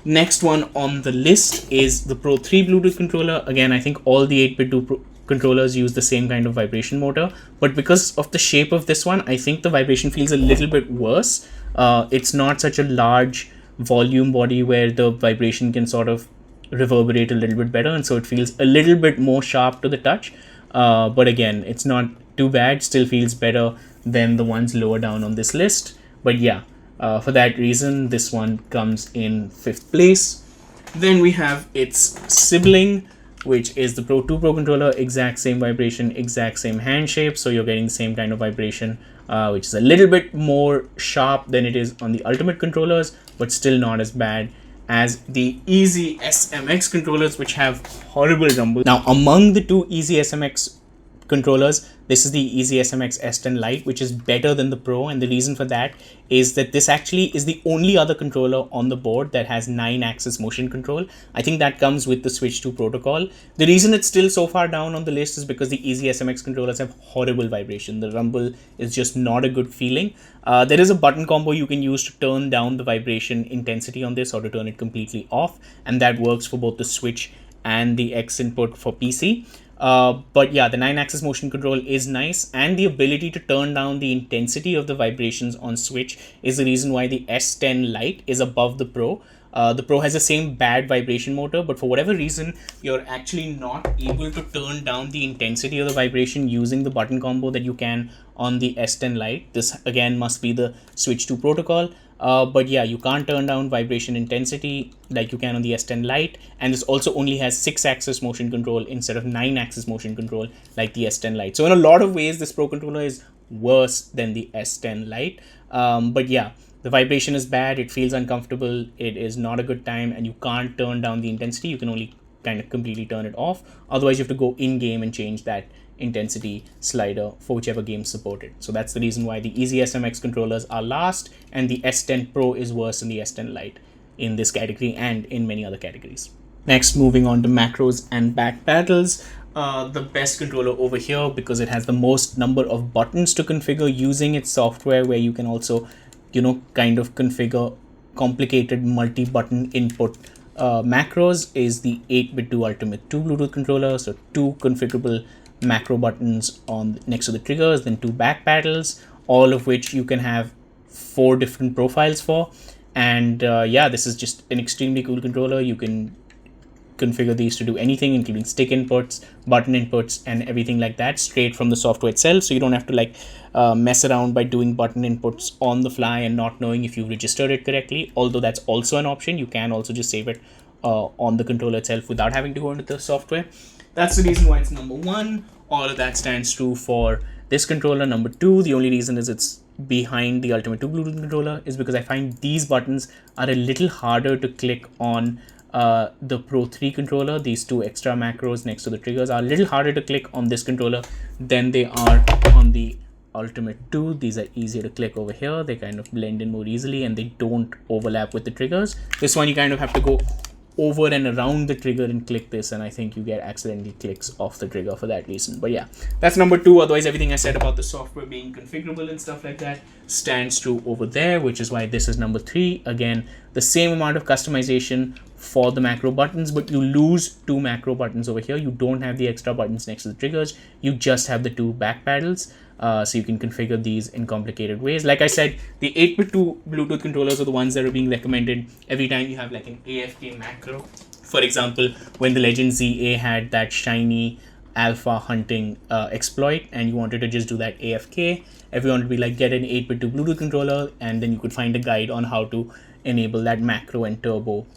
Next one on the list is the Pro 3 Bluetooth controller. Again, I think all the 8Bitdo controllers use the same kind of vibration motor, but because of the shape of this one, I think the vibration feels a little bit worse. It's not such a large volume body where the vibration can sort of reverberate a little bit better, and so it feels a little bit more sharp to the touch. But again, it's not too bad, still feels better than the ones lower down on this list. But yeah, for that reason, this one comes in 5th place. Then we have its sibling, which is the Pro 2 Pro controller. Exact same vibration, exact same hand shape, so you're getting the same kind of vibration, which is a little bit more sharp than it is on the Ultimate controllers, but still not as bad as the EasySMX controllers, which have horrible rumble. Now, among the two EasySMX controllers, this is the EasySMX S10 Lite, which is better than the Pro, and the reason for that is that this actually is the only other controller on the board that has 9-axis motion control. I think that comes with the Switch 2 protocol. The reason it's still so far down on the list is because the EasySMX controllers have horrible vibration. The rumble is just not a good feeling. There is a button combo you can use to turn down the vibration intensity on this or to turn it completely off, and that works for both the Switch and the X input for PC. But yeah, the 9-axis motion control is nice, and the ability to turn down the intensity of the vibrations on Switch is the reason why the S10 Lite is above the Pro. The Pro has the same bad vibration motor, but for whatever reason, you're actually not able to turn down the intensity of the vibration using the button combo that you can on the S10 Lite. This again must be the Switch 2 protocol. But yeah, you can't turn down vibration intensity like you can on the S10 Lite, and this also only has 6-axis motion control instead of 9-axis motion control like the S10 Lite. So in a lot of ways, this Pro controller is worse than the S10 Lite. But yeah, the vibration is bad, it feels uncomfortable, it is not a good time, and you can't turn down the intensity. You can only kind of completely turn it off. Otherwise, you have to go in-game and change that intensity slider for whichever game supported. So that's the reason why the EasySMX controllers are last, and the S10 Pro is worse than the S10 Lite in this category and in many other categories. Next, moving on to macros and back paddles. The best controller over here, because it has the most number of buttons to configure using its software, where you can also, kind of configure complicated multi-button input macros, is the 8Bitdo Ultimate 2 Bluetooth controller. So 2 configurable macro buttons on next to the triggers, then 2 back paddles, all of which you can have 4 different profiles for. And yeah, this is just an extremely cool controller. You can configure these to do anything, including stick inputs, button inputs, and everything like that straight from the software itself. So you don't have to mess around by doing button inputs on the fly and not knowing if you registered it correctly. Although that's also an option. You can also just save it on the controller itself without having to go into the software. That's the reason why it's number 1. All of that stands true for this controller. Number 2, the only reason is it's behind the Ultimate 2 Bluetooth controller is because I find these buttons are a little harder to click on the Pro 3 controller. These 2 extra macros next to the triggers are a little harder to click on this controller than they are on the Ultimate 2. These are easier to click over here. They kind of blend in more easily and they don't overlap with the triggers. This one you kind of have to go over and around the trigger and click this, and I think you get accidental clicks off the trigger for that reason. But yeah, that's number 2. Otherwise, everything I said about the software being configurable and stuff like that stands true over there, which is why this is number 3. Again, the same amount of customization for the macro buttons, but you lose 2 macro buttons over here. You don't have the extra buttons next to the triggers. You just have the 2 back paddles. So you can configure these in complicated ways. Like I said, the 8Bitdo Bluetooth controllers are the ones that are being recommended every time you have like an AFK macro. For example, when the Legend ZA had that shiny alpha hunting exploit and you wanted to just do that AFK, everyone would be like, get an 8Bitdo Bluetooth controller, and then you could find a guide on how to enable that macro and turbo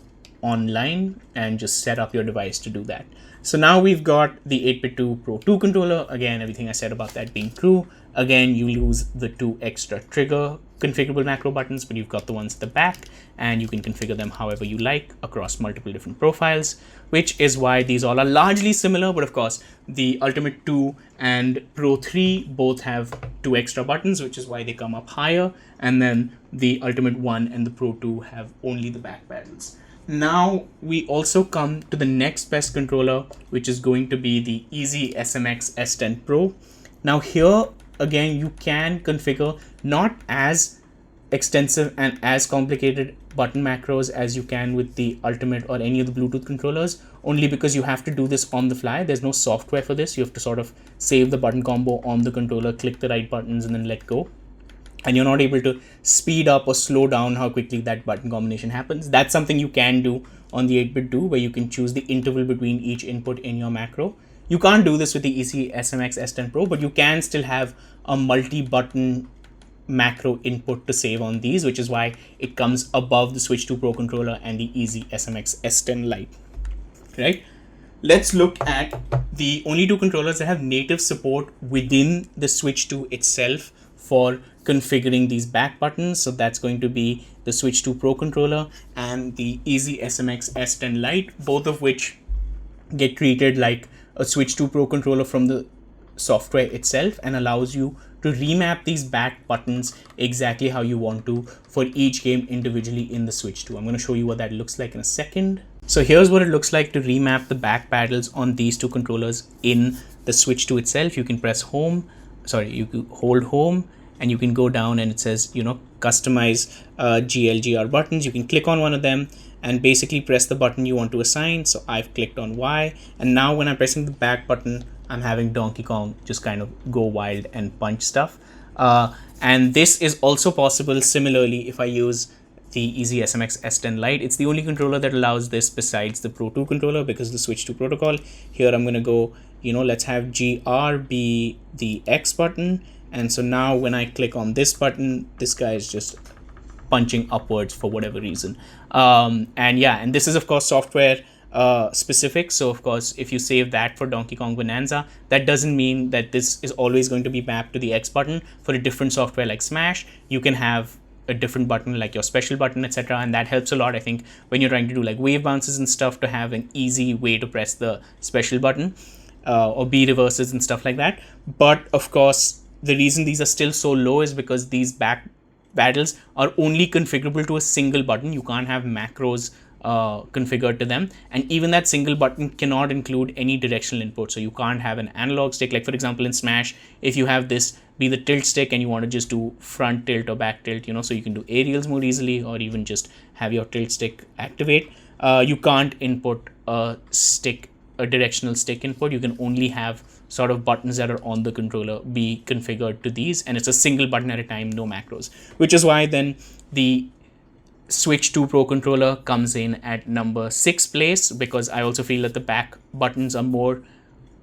online and just set up your device to do that. So now we've got the 8Bitdo Pro 2 controller. Again, everything I said about that being true. Again, you lose the 2 extra trigger configurable macro buttons, but you've got the ones at the back and you can configure them however you like across multiple different profiles, which is why these all are largely similar. But of course, the Ultimate 2 and Pro 3 both have 2 extra buttons, which is why they come up higher. And then the Ultimate 1 and the Pro 2 have only the back paddles. Now we also come to the next best controller, which is going to be the EasySMX S10 Pro. Now here again, you can configure not as extensive and as complicated button macros as you can with the Ultimate or any of the Bluetooth controllers, only because you have to do this on the fly. There's no software for this. You have to sort of save the button combo on the controller, click the right buttons and then let go. And you're not able to speed up or slow down how quickly that button combination happens. That's something you can do on the 8Bitdo, where you can choose the interval between each input in your macro. You can't do this with the EasySMX S10 Pro, but you can still have a multi-button macro input to save on these, which is why it comes above the Switch 2 Pro controller and the EasySMX S10 Lite, right? Let's look at the only 2 controllers that have native support within the Switch 2 itself for configuring these back buttons. So that's going to be the Switch 2 Pro controller and the EasySMX S10 Lite, both of which get treated like a Switch 2 Pro controller from the software itself and allows you to remap these back buttons exactly how you want to for each game individually in the Switch 2. I'm going to show you what that looks like in a second. So here's what it looks like to remap the back paddles on these 2 controllers in the Switch 2 itself. You can press home, you can hold home, and you can go down and it says, customize GLGR buttons. You can click on one of them and basically press the button you want to assign. So I've clicked on Y, and now when I'm pressing the back button, I'm having Donkey Kong just kind of go wild and punch stuff. And this is also possible similarly if I use the EasySMX S10 Lite. It's the only controller that allows this besides the Pro 2 controller because of the Switch 2 protocol. Here I'm going to go, let's have GR be the X button. And so now when I click on this button, this guy is just punching upwards for whatever reason. And this is of course software specific. So of course, if you save that for Donkey Kong Bonanza, that doesn't mean that this is always going to be mapped to the X button. For a different software like Smash, you can have a different button like your special button, etc. And that helps a lot, I think, when you're trying to do like wave bounces and stuff, to have an easy way to press the special button or B reverses and stuff like that. But of course, the reason these are still so low is because these back paddles are only configurable to a single button. You can't have macros configured to them, and even that single button cannot include any directional input. So you can't have an analog stick. Like for example, in Smash, if you have this be the tilt stick and you want to just do front tilt or back tilt, so you can do aerials more easily, or even just have your tilt stick activate, you can't input a directional stick input. You can only have sort of buttons that are on the controller be configured to these, and it's a single button at a time, no macros, which is why then the Switch 2 Pro controller comes in at number 6 place, because I also feel that the back buttons are more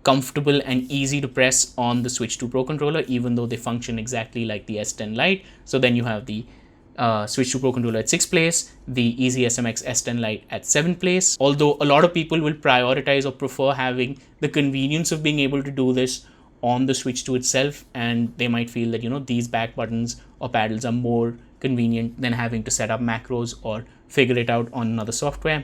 comfortable and easy to press on the Switch 2 Pro controller, even though they function exactly like the S10 Lite. So then you have the Switch 2 Pro controller at 6th place, the EasySMX S10 Lite at 7th place. Although a lot of people will prioritize or prefer having the convenience of being able to do this on the switch 2 itself, and they might feel that, you know, these back buttons or paddles are more convenient than having to set up macros or figure it out on another software.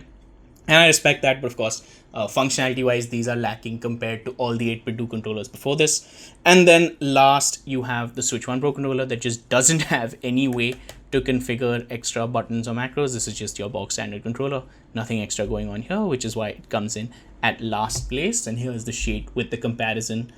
And I respect that, but of course, functionality wise, these are lacking compared to all the 8BitDo controllers before this. And then last, you have the Switch 1 Pro controller that just doesn't have any way to configure extra buttons or macros. This is just your box standard controller, nothing extra going on here, which is why it comes in at last place. And here's the sheet with the comparison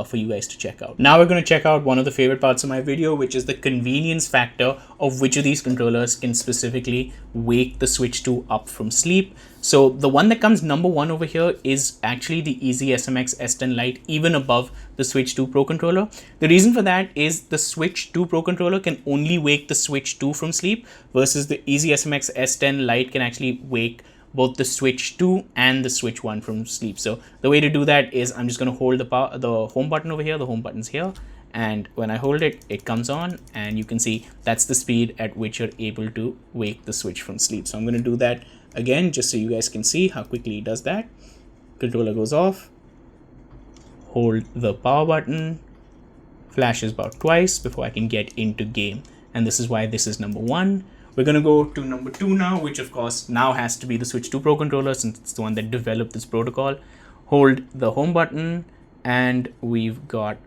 for you guys to check out. Now we're going to check out one of the favorite parts of my video, which is the convenience factor of which of these controllers can specifically wake the Switch 2 up from sleep. So the one that comes number one over here is actually the EasySMX S10 Lite, even above the Switch 2 Pro controller. The reason for that is the Switch 2 Pro controller can only wake the Switch 2 from sleep, versus the EasySMX S10 Lite can actually wake both the Switch 2 and the Switch 1 from sleep. So the way to do that is I'm just going to hold the home button over here. The home button's here, and when I hold it, it comes on, and you can see that's the speed at which you're able to wake the Switch from sleep. So I'm going to do that again just so you guys can see how quickly it does that. Controller goes off, hold the power button, flashes about twice before I can get into game, and this is why this is number one. We're going to go to number two now, which of course now has to be the Switch 2 Pro controller, since it's the one that developed this protocol. Hold the home button, and we've got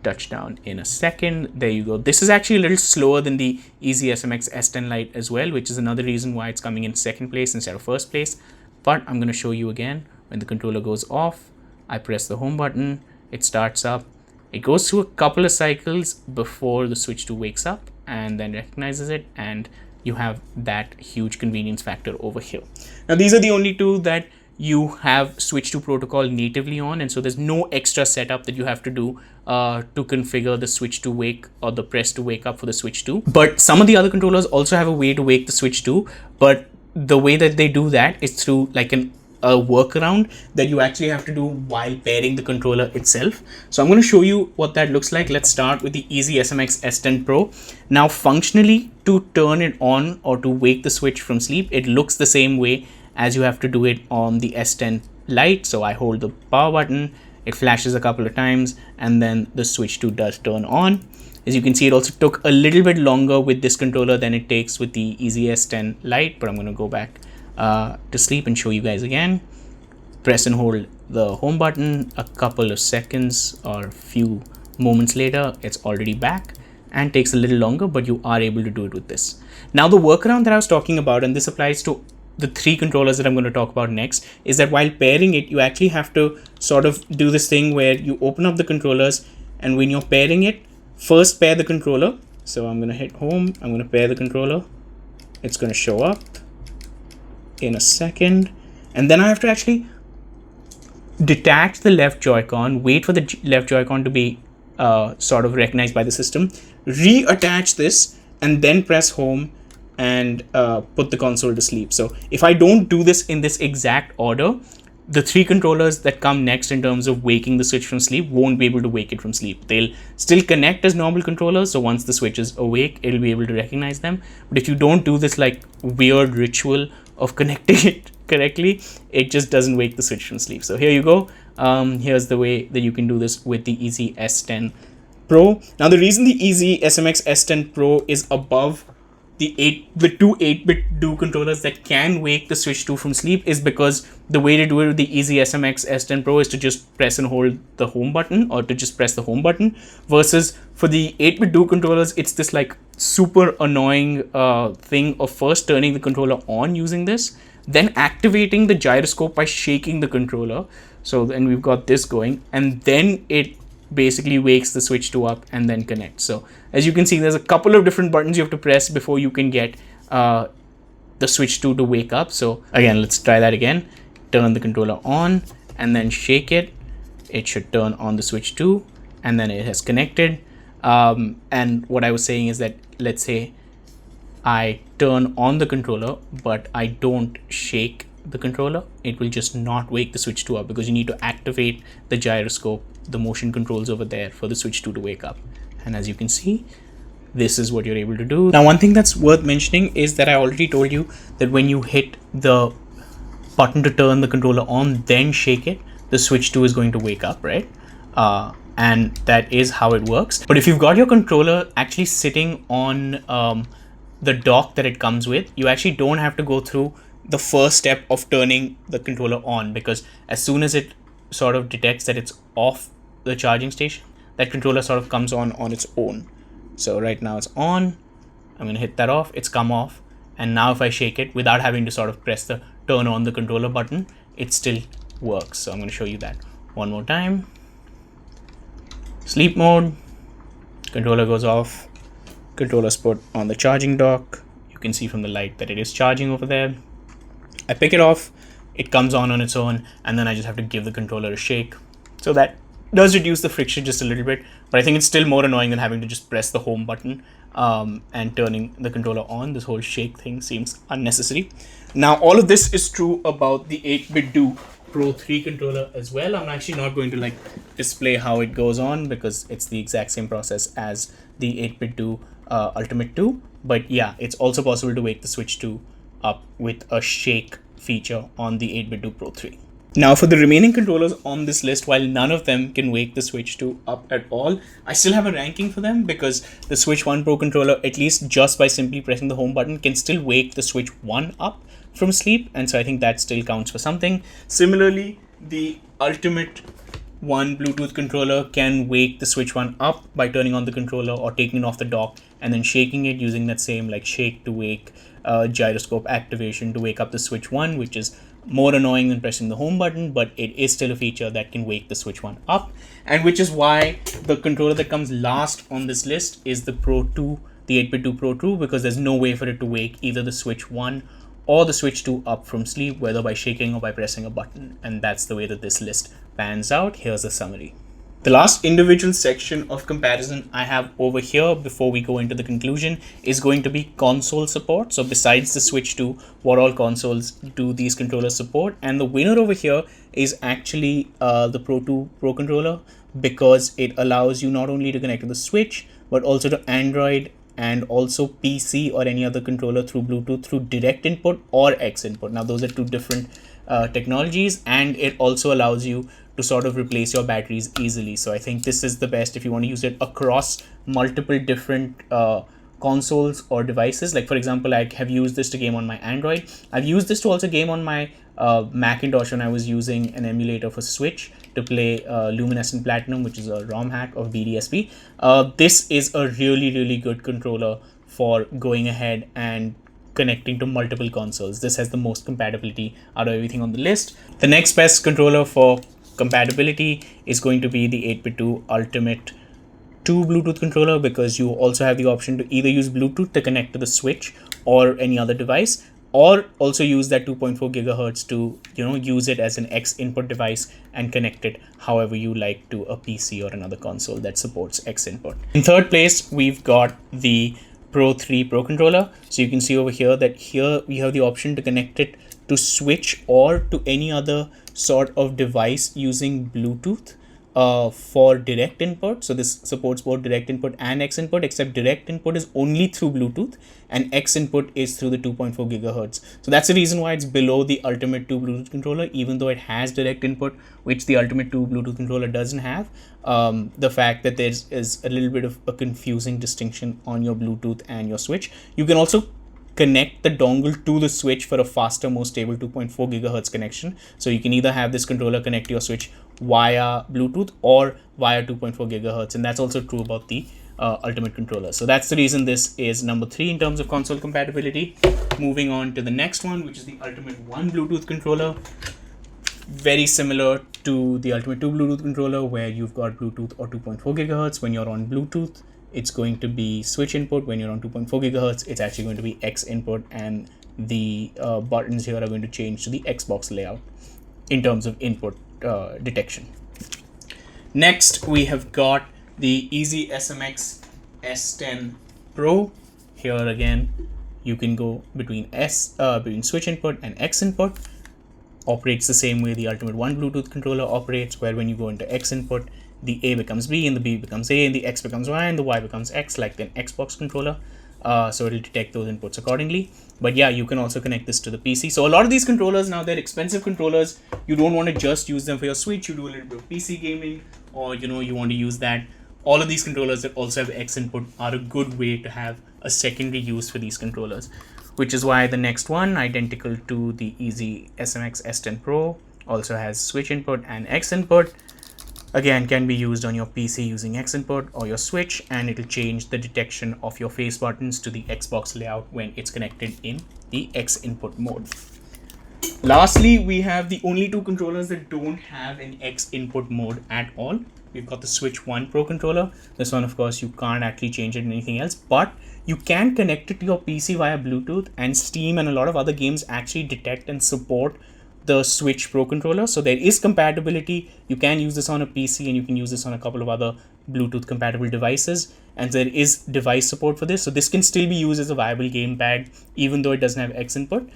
touchdown in a second. There you go. This is actually a little slower than the EasySMX S10 Lite as well, which is another reason why it's coming in second place instead of first place. But I'm going to show you again. When the controller goes off, I press the home button, it starts up. It goes through a couple of cycles before the Switch 2 wakes up and then recognizes it, and you have that huge convenience factor over here. Now, these are the only two that you have Switch 2 protocol natively on, and so there's no extra setup that you have to do to configure the Switch 2 wake or the press to wake up for the Switch 2. But some of the other controllers also have a way to wake the Switch 2, but the way that they do that is through like a workaround that you actually have to do while pairing the controller itself. So I'm going to show you what that looks like. Let's start with the EasySMX S10 Pro. Now, functionally, to turn it on or to wake the Switch from sleep, it looks the same way as you have to do it on the S10 Lite. So I hold the power button, it flashes a couple of times, and then the Switch 2 does turn on. As you can see, it also took a little bit longer with this controller than it takes with the Easy S10 Lite, but I'm going to go back to sleep and show you guys again. Press and hold the home button. A couple of seconds or few moments later, it's already back, and takes a little longer, but you are able to do it with this. Now, the workaround that I was talking about, and this applies to the three controllers that I'm going to talk about next, is that while pairing it, you actually have to sort of do this thing where you open up the controllers, and when you're pairing it, first pair the controller. So I'm going to hit home, I'm going to pair the controller. It's going to show up in a second, and then I have to actually detach the left Joy-Con, wait for the left Joy-Con to be sort of recognized by the system, reattach this, and then press home and put the console to sleep. So if I don't do this in this exact order, the three controllers that come next in terms of waking the Switch from sleep won't be able to wake it from sleep. They'll still connect as normal controllers, so once the Switch is awake, it'll be able to recognize them. But if you don't do this like weird ritual of connecting it correctly, it just doesn't wake the Switch from sleep. So here you go. Here's the way that you can do this with the Easy S10 Pro. Now, the reason the Easy SMX S10 Pro is above the two 8BitDo controllers that can wake the Switch 2 from sleep is because the way to do it with the Easy SMX S10 Pro is to just press and hold the home button, or to just press the home button, versus for the 8BitDo controllers, it's this like super annoying thing of first turning the controller on using this, then activating the gyroscope by shaking the controller. So then we've got this going, and then it basically wakes the Switch 2 up and then connects. So as you can see, there's a couple of different buttons you have to press before you can get the Switch 2 to wake up. So again, let's try that again. Turn the controller on and then shake it. It should turn on the Switch 2, and then it has connected. And what I was saying is that, let's say I turn on the controller, but I don't shake the controller, it will just not wake the Switch 2 up, because you need to activate the gyroscope, the motion controls over there, for the Switch 2 to wake up. And as you can see, this is what you're able to do. Now, one thing that's worth mentioning is that I already told you that when you hit the button to turn the controller on, then shake it, the Switch 2 is going to wake up, right? and that is how it works. But if you've got your controller actually sitting on the dock that it comes with, you actually don't have to go through the first step of turning the controller on, because as soon as it sort of detects that it's off the charging station, that controller sort of comes on its own. So right now it's on. I'm gonna hit that off, it's come off, and now if I shake it without having to sort of press the turn on the controller button, it still works. So I'm gonna show you that one more time. Sleep mode, controller goes off, controller's put on the charging dock. You can see from the light that it is charging over there. I pick it off, it comes on its own, and then I just have to give the controller a shake. So that does reduce the friction just a little bit, but I think it's still more annoying than having to just press the home button and turning the controller on. This whole shake thing seems unnecessary. Now, all of this is true about the 8Bitdo Pro 3 controller as well. I'm actually not going to like display how it goes on because it's the exact same process as the 8Bitdo Ultimate 2. But yeah, it's also possible to wake the Switch 2 up with a shake feature on the 8Bitdo Pro 3. Now for the remaining controllers on this list, while none of them can wake the Switch 2 up at all, I still have a ranking for them because the Switch 1 Pro controller, at least just by simply pressing the home button, can still wake the Switch 1 up from sleep, and so I think that still counts for something. Similarly, the Ultimate 1 Bluetooth controller can wake the Switch 1 up by turning on the controller or taking it off the dock and then shaking it using that same like shake to wake gyroscope activation to wake up the Switch 1, which is more annoying than pressing the home button, but it is still a feature that can wake the Switch 1 up, and which is why the controller that comes last on this list is the Pro 2, the 8Bitdo Pro 2, because there's no way for it to wake either the Switch 1 or the Switch 2 up from sleep, whether by shaking or by pressing a button, and that's the way that this list pans out. Here's a summary. The last individual section of comparison I have over here before we go into the conclusion is going to be console support. So besides the Switch 2, what all consoles do these controllers support? And the winner over here is actually the Pro 2 Pro controller, because it allows you not only to connect to the Switch, but also to Android and also PC or any other controller through Bluetooth through direct input or X input. Now those are two different technologies, and it also allows you to sort of replace your batteries easily. So I think this is the best if you want to use it across multiple different consoles or devices. Like for example, I have used this to game on my Android. I've used this to also game on my Macintosh when I was using an emulator for Switch to play Luminescent Platinum, which is a ROM hack of BDSP. This is a really good controller for going ahead and connecting to multiple consoles. This has the most compatibility out of everything on the list. The next best controller for compatibility is going to be the 8Bitdo Ultimate 2 Bluetooth controller, because you also have the option to either use Bluetooth to connect to the Switch or any other device, or also use that 2.4 gigahertz to use it as an X input device and connect it however you like to a PC or another console that supports X input. In third place, we've got the Pro 3 Pro controller. So you can see over here that here we have the option to connect it to Switch or to any other sort of device using Bluetooth for direct input. So this supports both direct input and X input, except direct input is only through Bluetooth and X input is through the 2.4 gigahertz. So that's the reason why it's below the Ultimate 2 Bluetooth controller, even though it has direct input, which the Ultimate 2 Bluetooth controller doesn't have. The fact that there is a little bit of a confusing distinction on your Bluetooth and your Switch. You can also connect the dongle to the Switch for a faster, more stable 2.4 gigahertz connection. So you can either have this controller connect to your Switch via Bluetooth or via 2.4 gigahertz, and that's also true about the Ultimate controller. So that's the reason this is number 3 in terms of console compatibility. Moving on to the next one, which is the Ultimate 1 Bluetooth controller. Very similar to the Ultimate 2 Bluetooth controller, where you've got Bluetooth or 2.4 gigahertz. When you're on Bluetooth, it's going to be Switch input. When you're on 2.4 gigahertz, it's actually going to be X input, and the buttons here are going to change to the Xbox layout in terms of input detection. Next, we have got the EasySMX S10 Pro. Here again, you can go between Switch input and X input. Operates the same way the Ultimate 1 Bluetooth controller operates, where when you go into X input, the A becomes B, and the B becomes A, and the X becomes Y, and the Y becomes X, like an Xbox controller. So it'll detect those inputs accordingly. But yeah, you can also connect this to the PC. So a lot of these controllers now, they're expensive controllers. You don't want to just use them for your Switch. You do a little bit of PC gaming or you want to use that, all of these controllers that also have X input are a good way to have a secondary use for these controllers, which is why the next one, identical to the EasySMX S10 Pro, also has switch input and X input. Again, can be used on your PC using X input or your Switch, and it'll change the detection of your face buttons to the Xbox layout when it's connected in the X input mode. Lastly, we have the only two controllers that don't have an X input mode at all. We've got the Switch 1 Pro controller. This one, of course, you can't actually change it in anything else, but you can connect it to your PC via Bluetooth, and Steam and a lot of other games actually detect and support the Switch Pro controller. So there is compatibility. You can use this on a PC and you can use this on a couple of other Bluetooth compatible devices, and there is device support for this. So this can still be used as a viable gamepad even though it doesn't have X input.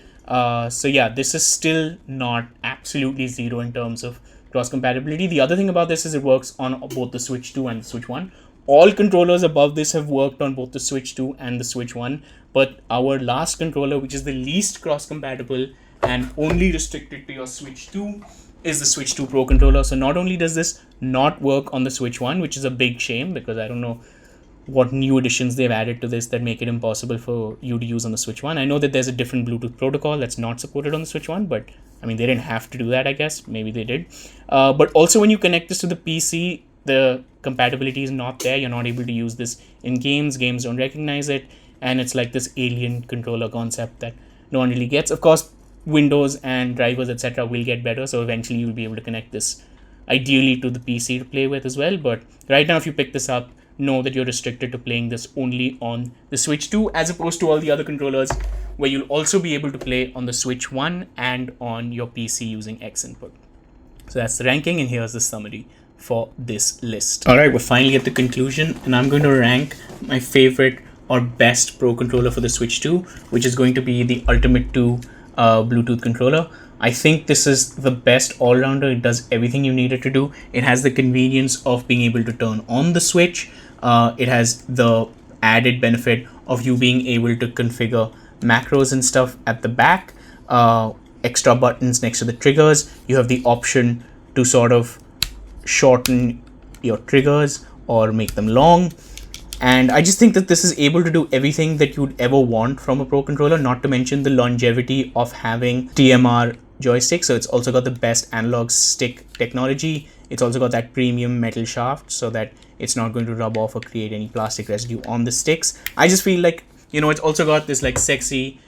So yeah, this is still not absolutely zero in terms of cross compatibility. The other thing about this is it works on both the Switch 2 and the Switch 1. All controllers above this have worked on both the Switch 2 and the Switch 1, but our last controller, which is the least cross compatible and only restricted to your Switch 2, is the Switch 2 Pro controller. So not only does this not work on the Switch 1, which is a big shame because I don't know what new additions they've added to this that make it impossible for you to use on the Switch 1. I know that there's a different Bluetooth protocol that's not supported on the Switch 1, but I mean, they didn't have to do that, I guess. Maybe they did. But also when you connect this to the PC, the compatibility is not there. You're not able to use this in games. Games don't recognize it. And it's like this alien controller concept that no one really gets. Of course, Windows and drivers, etc. will get better. So eventually you'll be able to connect this ideally to the PC to play with as well. But right now, if you pick this up, know that you're restricted to playing this only on the Switch 2, as opposed to all the other controllers where you'll also be able to play on the Switch 1 and on your PC using X input. So that's the ranking, and here's the summary for this list. All right, we're finally at the conclusion, and I'm going to rank my favorite or best Pro controller for the Switch 2, which is going to be the Ultimate 2 Bluetooth controller. I think this is the best all-rounder. It does everything you need it to do. It has the convenience of being able to turn on the Switch. It has the added benefit of you being able to configure macros and stuff at the back. Extra buttons next to the triggers. You have the option to sort of shorten your triggers or make them long. And I just think that this is able to do everything that you'd ever want from a Pro controller, not to mention the longevity of having TMR joystick. So it's also got the best analog stick technology. It's also got that premium metal shaft so that it's not going to rub off or create any plastic residue on the sticks. I just feel like, it's also got this like sexy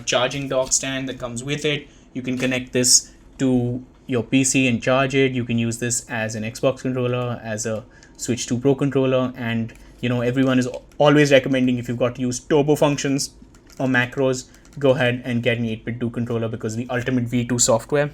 charging dock stand that comes with it. You can connect this to your PC and charge it. You can use this as an Xbox controller, as a Switch 2 Pro controller, and everyone is always recommending, if you've got to use turbo functions or macros, go ahead and get an 8Bitdo controller, because the Ultimate V2 software,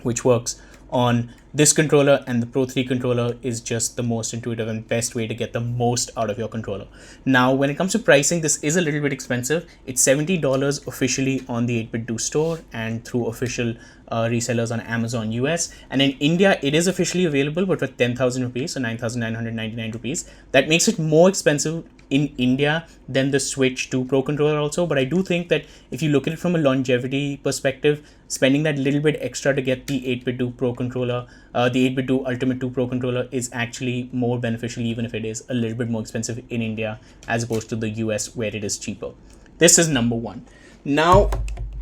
which works on this controller and the Pro 3 controller, is just the most intuitive and best way to get the most out of your controller. Now, when it comes to pricing, this is a little bit expensive. It's $70 officially on the 8Bitdo store and through official resellers on Amazon US. And in India, it is officially available, but for 10,000 rupees, so 9,999 rupees. That makes it more expensive in India than the Switch 2 Pro controller also. But I do think that if you look at it from a longevity perspective, spending that little bit extra to get the 8Bitdo Pro controller, the 8Bitdo Ultimate 2 Pro controller, is actually more beneficial, even if it is a little bit more expensive in India as opposed to the US where it is cheaper. This is number one. Now,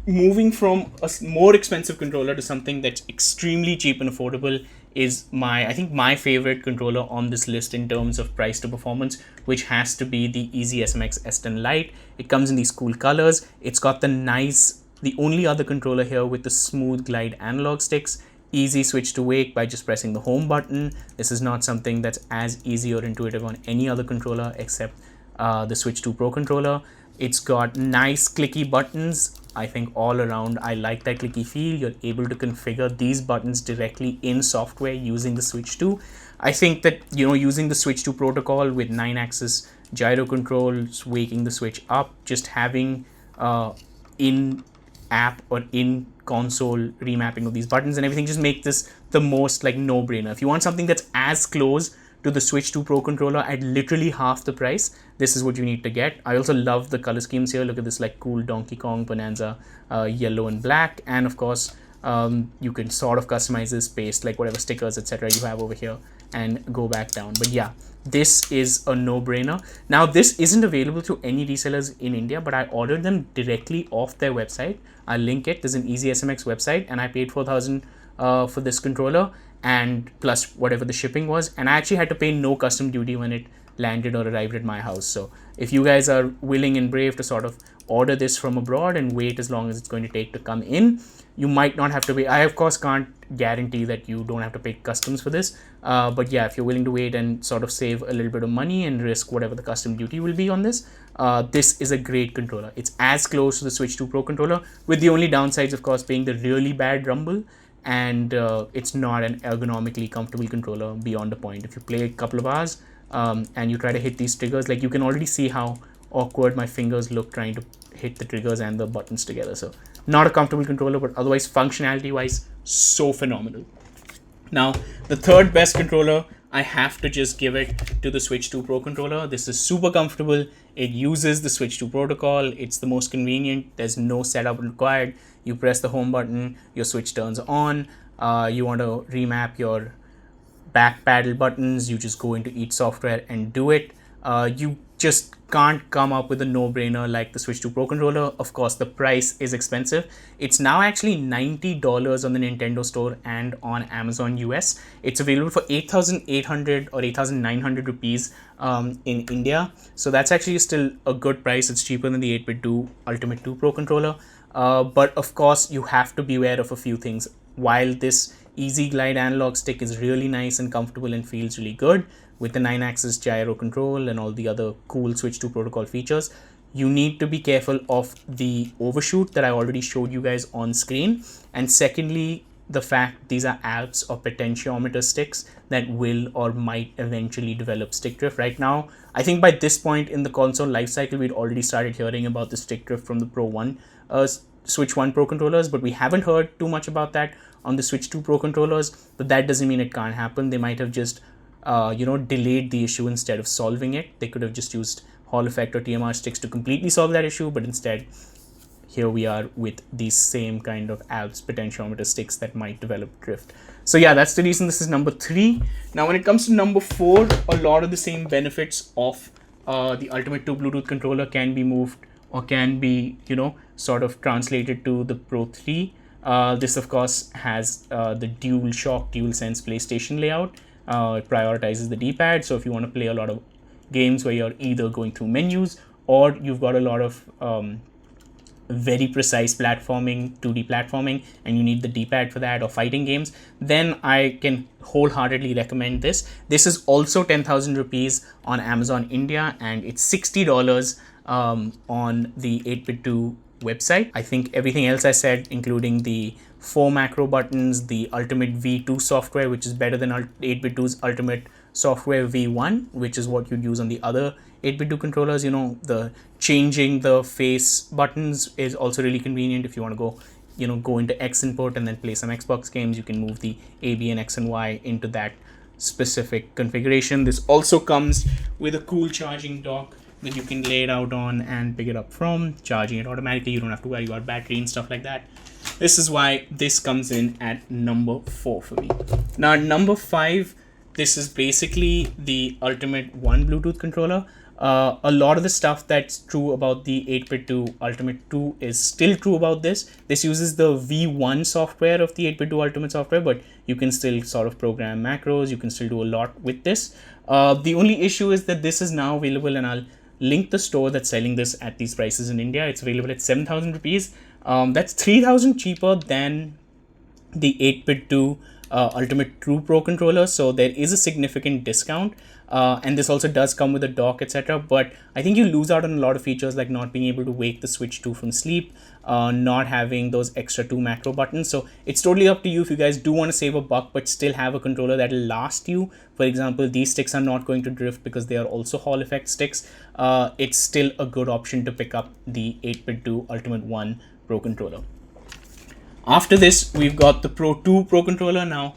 moving from a more expensive controller to something that's extremely cheap and affordable is I think my favorite controller on this list in terms of price to performance, which has to be the EasySMX S10 Lite. It comes in these cool colors. It's got the only other controller here with the smooth glide analog sticks. Easy switch to wake by just pressing the home button. This is not something that's as easy or intuitive on any other controller except the Switch 2 Pro controller. It's got nice clicky buttons. I think all around, I like that clicky feel. You're able to configure these buttons directly in software using the Switch 2. I think that, using the Switch 2 protocol with 9-axis gyro controls, waking the Switch up, just having in-app or in-console remapping of these buttons and everything just make this the most like no-brainer. If you want something that's as close to the Switch 2 Pro controller at literally half the price, this is what you need to get. I also love the color schemes here. Look at this like cool Donkey Kong Bonanza yellow and black, and of course you can sort of customize this based like whatever stickers etc you have over here, and go back down. But yeah, this is a no-brainer. Now, this isn't available to any resellers in India, but I ordered them directly off their website. I'll link it. There's an EasySMX website, and I paid 4,000 for this controller, and plus whatever the shipping was. And I actually had to pay no custom duty when it landed or arrived at my house. So if you guys are willing and brave to sort of order this from abroad and wait as long as it's going to take to come in, you might not have to pay. I of course can't guarantee that you don't have to pay customs for this, but yeah, if you're willing to wait and sort of save a little bit of money and risk whatever the custom duty will be on this, this is a great controller. It's as close to the Switch 2 Pro controller, with the only downsides of course being the really bad rumble, and it's not an ergonomically comfortable controller beyond a point. If you play a couple of hours and you try to hit these triggers, like you can already see how awkward my fingers look trying to hit the triggers and the buttons together. So not a comfortable controller, but otherwise functionality wise, so phenomenal. Now, the third best controller, I have to just give it to the Switch 2 Pro controller. This is super comfortable. It uses the Switch 2 protocol. It's the most convenient. There's no setup required. You press the home button, your Switch turns on. You want to remap your back paddle buttons, you just go into each software and do it. You just can't come up with a no-brainer like the Switch 2 Pro controller. Of course, the price is expensive. It's now actually $90 on the Nintendo Store and on Amazon US. It's available for 8,800 or 8,900 rupees in India. So that's actually still a good price. It's cheaper than the 8Bitdo Ultimate 2 Pro controller. But of course, you have to be aware of a few things. While this Easy Glide analog stick is really nice and comfortable and feels really good with the 9-axis gyro control and all the other cool Switch 2 protocol features, you need to be careful of the overshoot that I already showed you guys on screen. And secondly, the fact these are Alps or potentiometer sticks that will or might eventually develop stick drift. Right now, I think by this point in the console life cycle, we'd already started hearing about the stick drift from the Pro 1 Switch 1 Pro controllers, but we haven't heard too much about that on the Switch 2 Pro controllers. But that doesn't mean it can't happen. They might have just delayed the issue instead of solving it. They could have just used Hall effect or TMR sticks to completely solve that issue, but instead here we are with these same kind of Alps potentiometer sticks that might develop drift. So yeah, that's the reason this is number 3. Now when it comes to number 4, a lot of the same benefits of the Ultimate 2 Bluetooth controller can be moved or can be sort of translated to the Pro 3. This of course has the DualSense PlayStation layout. It prioritizes the D-pad, so if you want to play a lot of games where you're either going through menus or you've got a lot of very precise platforming, 2D platforming, and you need the D-pad for that, or fighting games, then I can wholeheartedly recommend this. This is also 10,000 rupees on Amazon India, and it's $60 on the 8Bitdo website. I think everything else I said, including the 4 macro buttons, the Ultimate V2 software, which is better than 8Bitdo's Ultimate software V1, which is what you'd use on the other 8Bitdo controllers. The changing the face buttons is also really convenient. If you want to go into X input and then play some Xbox games, you can move the A, B, and X and Y into that specific configuration. This also comes with a cool charging dock that you can lay it out on and pick it up from, charging it automatically. You don't have to worry about battery and stuff like that. This is why this comes in at number 4 for me. Now, number 5, this is basically the Ultimate 1 Bluetooth controller. A lot of the stuff that's true about the 8Bitdo Ultimate 2 is still true about this. This uses the V1 software of the 8Bitdo Ultimate software, but you can still sort of program macros. You can still do a lot with this. The only issue is that this is now available, and I'll link the store that's selling this at these prices in India. It's available at 7,000 rupees. That's 3,000 cheaper than the 8Bitdo Ultimate 2 Pro controller. So there is a significant discount. And this also does come with a dock, etc. But I think you lose out on a lot of features like not being able to wake the Switch 2 from sleep, not having those extra 2 macro buttons. So it's totally up to you if you guys do want to save a buck but still have a controller that will last you. For example, these sticks are not going to drift because they are also Hall effect sticks. It's still a good option to pick up the 8Bitdo Ultimate 1 Pro controller. After this, we've got the Pro 2 Pro controller. Now,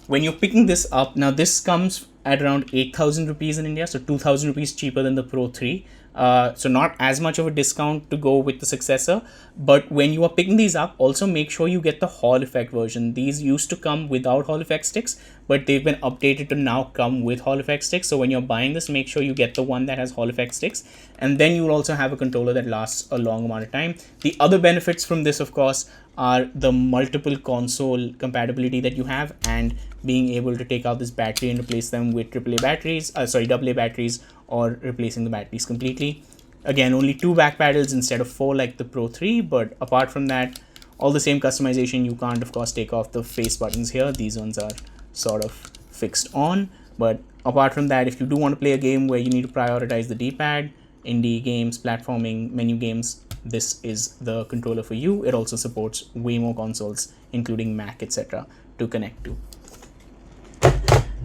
when you're picking this up, now this comes at around 8,000 rupees in India, so 2,000 rupees cheaper than the Pro 3. So not as much of a discount to go with the successor. But when you are picking these up, also make sure you get the Hall effect version. These used to come without Hall effect sticks, but they've been updated to now come with Hall effect sticks. So when you're buying this, make sure you get the one that has Hall effect sticks, and then you will also have a controller that lasts a long amount of time. The other benefits from this, of course, are the multiple console compatibility that you have, and being able to take out this battery and replace them with AA batteries, AA batteries, or replacing the batteries completely. Again, only 2 back paddles instead of 4 like the Pro 3, but apart from that, all the same customization. You can't, of course, take off the face buttons here. These ones are sort of fixed on, but apart from that, if you do want to play a game where you need to prioritize the D-pad, indie games, platforming, menu games, this is the controller for you. It also supports way more consoles, including Mac, etc., to connect to.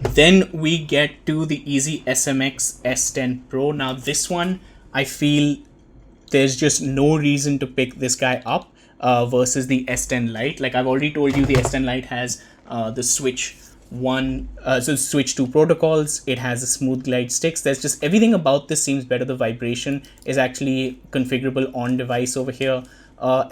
Then we get to the EasySMX S10 Pro. Now this one, I feel there's just no reason to pick this guy up versus the S10 Lite. Like I've already told you, the S10 Lite has the Switch 2 protocols. It has the smooth glide sticks. There's just everything about this seems better. The vibration is actually configurable on device over here.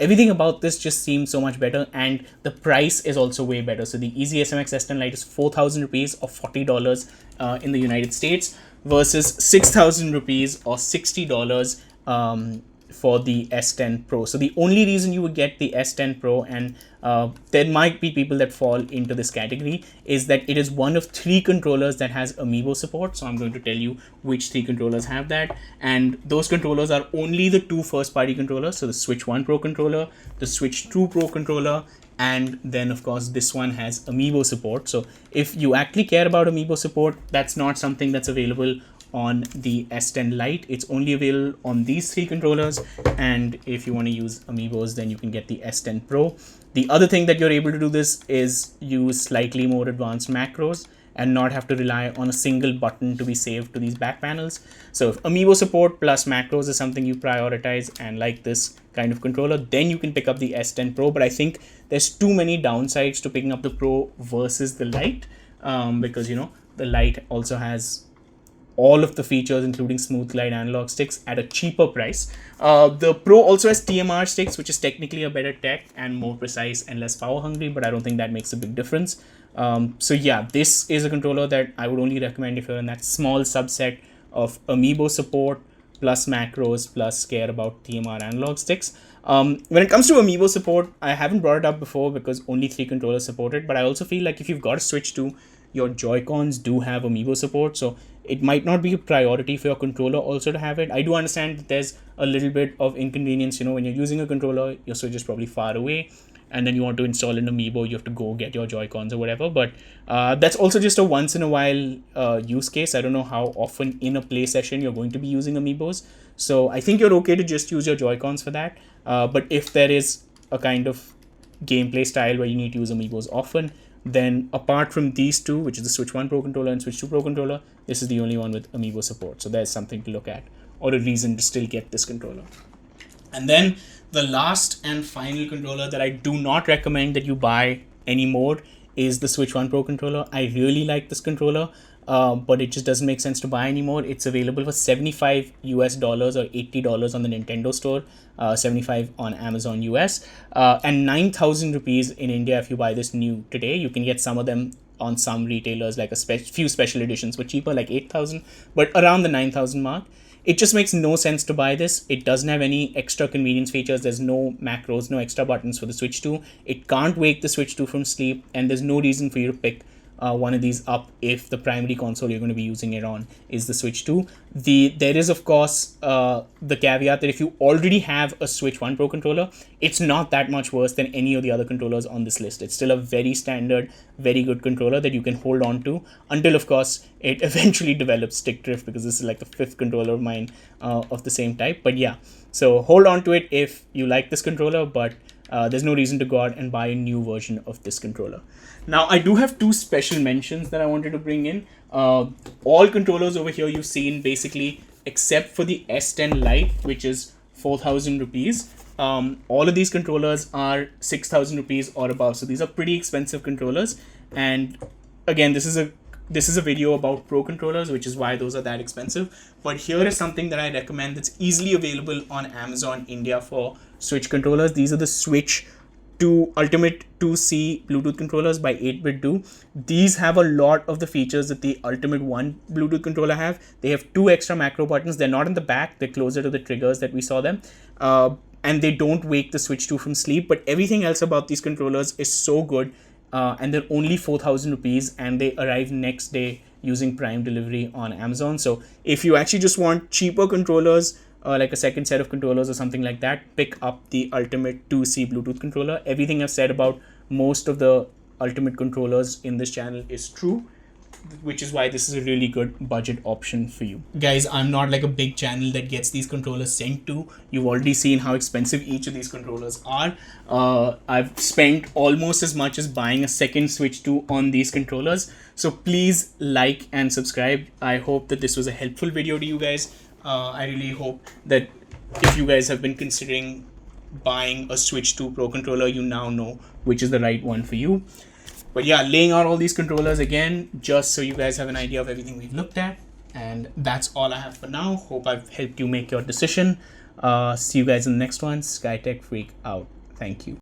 Everything about this just seems so much better, and the price is also way better. So the EasySMX S10 Lite is 4,000 rupees or $40 in the United States versus 6,000 rupees or $60 for the S10 Pro. So the only reason you would get the S10 Pro, and there might be people that fall into this category, is that it is one of 3 controllers that has Amiibo support. So I'm going to tell you which 3 controllers have that, and those controllers are only the 2 first-party controllers. So the Switch 1 Pro controller, the Switch 2 Pro controller, and then of course this one has Amiibo support. So if you actually care about Amiibo support, that's not something that's available on the S10 Lite. It's only available on these 3 controllers, and if you want to use Amiibos, then you can get the S10 Pro. The other thing that you're able to do this is use slightly more advanced macros and not have to rely on a single button to be saved to these back panels. So if Amiibo support plus macros is something you prioritize and like this kind of controller, then you can pick up the S10 Pro. But I think there's too many downsides to picking up the Pro versus the Lite, because the Lite also has all of the features, including smooth glide analog sticks, at a cheaper price. The Pro also has TMR sticks, which is technically a better tech and more precise and less power hungry, but I don't think that makes a big difference. So yeah, this is a controller that I would only recommend if you're in that small subset of Amiibo support plus macros plus care about TMR analog sticks. When it comes to Amiibo support, I haven't brought it up before because only 3 controllers support it, but I also feel like if you've got a Switch 2, your Joy-Cons do have Amiibo support, so it might not be a priority for your controller also to have it. I do understand that there's a little bit of inconvenience, when you're using a controller, your Switch is probably far away, and then you want to install an Amiibo, you have to go get your Joy-Cons or whatever, but that's also just a once in a while use case. I don't know how often in a play session you're going to be using Amiibos, so I think you're okay to just use your Joy-Cons for that, but if there is a kind of gameplay style where you need to use Amiibos often, then apart from these 2, which is the Switch 1 Pro controller and Switch 2 Pro controller, this is the only one with Amiibo support. So there's something to look at, or a reason to still get this controller. And then the last and final controller that I do not recommend that you buy anymore is the Switch 1 Pro controller. I really like this controller, but it just doesn't make sense to buy anymore. It's available for $75 US or $80 on the Nintendo store, 75 on Amazon US, and 9,000 rupees in India if you buy this new today. You can get some of them on some retailers, like few special editions for cheaper, like 8,000, but around the 9,000 mark. It just makes no sense to buy this. It doesn't have any extra convenience features. There's no macros, no extra buttons for the Switch 2. It can't wake the Switch 2 from sleep, and there's no reason for you to pick one of these up if the primary console you're going to be using it on is the Switch 2. There is, of course, the caveat that if you already have a Switch 1 Pro controller, it's not that much worse than any of the other controllers on this list. It's still a very standard, very good controller that you can hold on to until, of course, it eventually develops stick drift, because this is like the 5th controller of mine of the same type. But yeah, so hold on to it if you like this controller, but there's no reason to go out and buy a new version of this controller. Now, I do have 2 special mentions that I wanted to bring in. All controllers over here you've seen basically, except for the S10 Lite, which is 4,000 rupees. All of these controllers are 6,000 rupees or above. So these are pretty expensive controllers. And again, this is a this is a video about pro controllers, which is why those are that expensive. But here is something that I recommend that's easily available on Amazon India for Switch controllers. These are the Switch 2 Ultimate 2C Bluetooth controllers by 8Bitdo. These have a lot of the features that the Ultimate 1 Bluetooth controller have. They have 2 extra macro buttons. They're not in the back. They're closer to the triggers that we saw them. And they don't wake the Switch 2 from sleep. But everything else about these controllers is so good. And they're only 4,000 rupees, and they arrive next day using Prime delivery on Amazon. So if you actually just want cheaper controllers, like a second set of controllers or something like that, pick up the Ultimate 2C Bluetooth controller. Everything I've said about most of the Ultimate controllers in this channel is true, which is why this is a really good budget option for you. Guys, I'm not like a big channel that gets these controllers sent to. You've already seen how expensive each of these controllers are. I've spent almost as much as buying a second Switch 2 on these controllers. So please like and subscribe. I hope that this was a helpful video to you guys. I really hope that if you guys have been considering buying a Switch 2 Pro controller, you now know which is the right one for you. But yeah, laying out all these controllers again, just so you guys have an idea of everything we've looked at. And that's all I have for now. Hope I've helped you make your decision. See you guys in the next one. SkyTech Freak out. Thank you.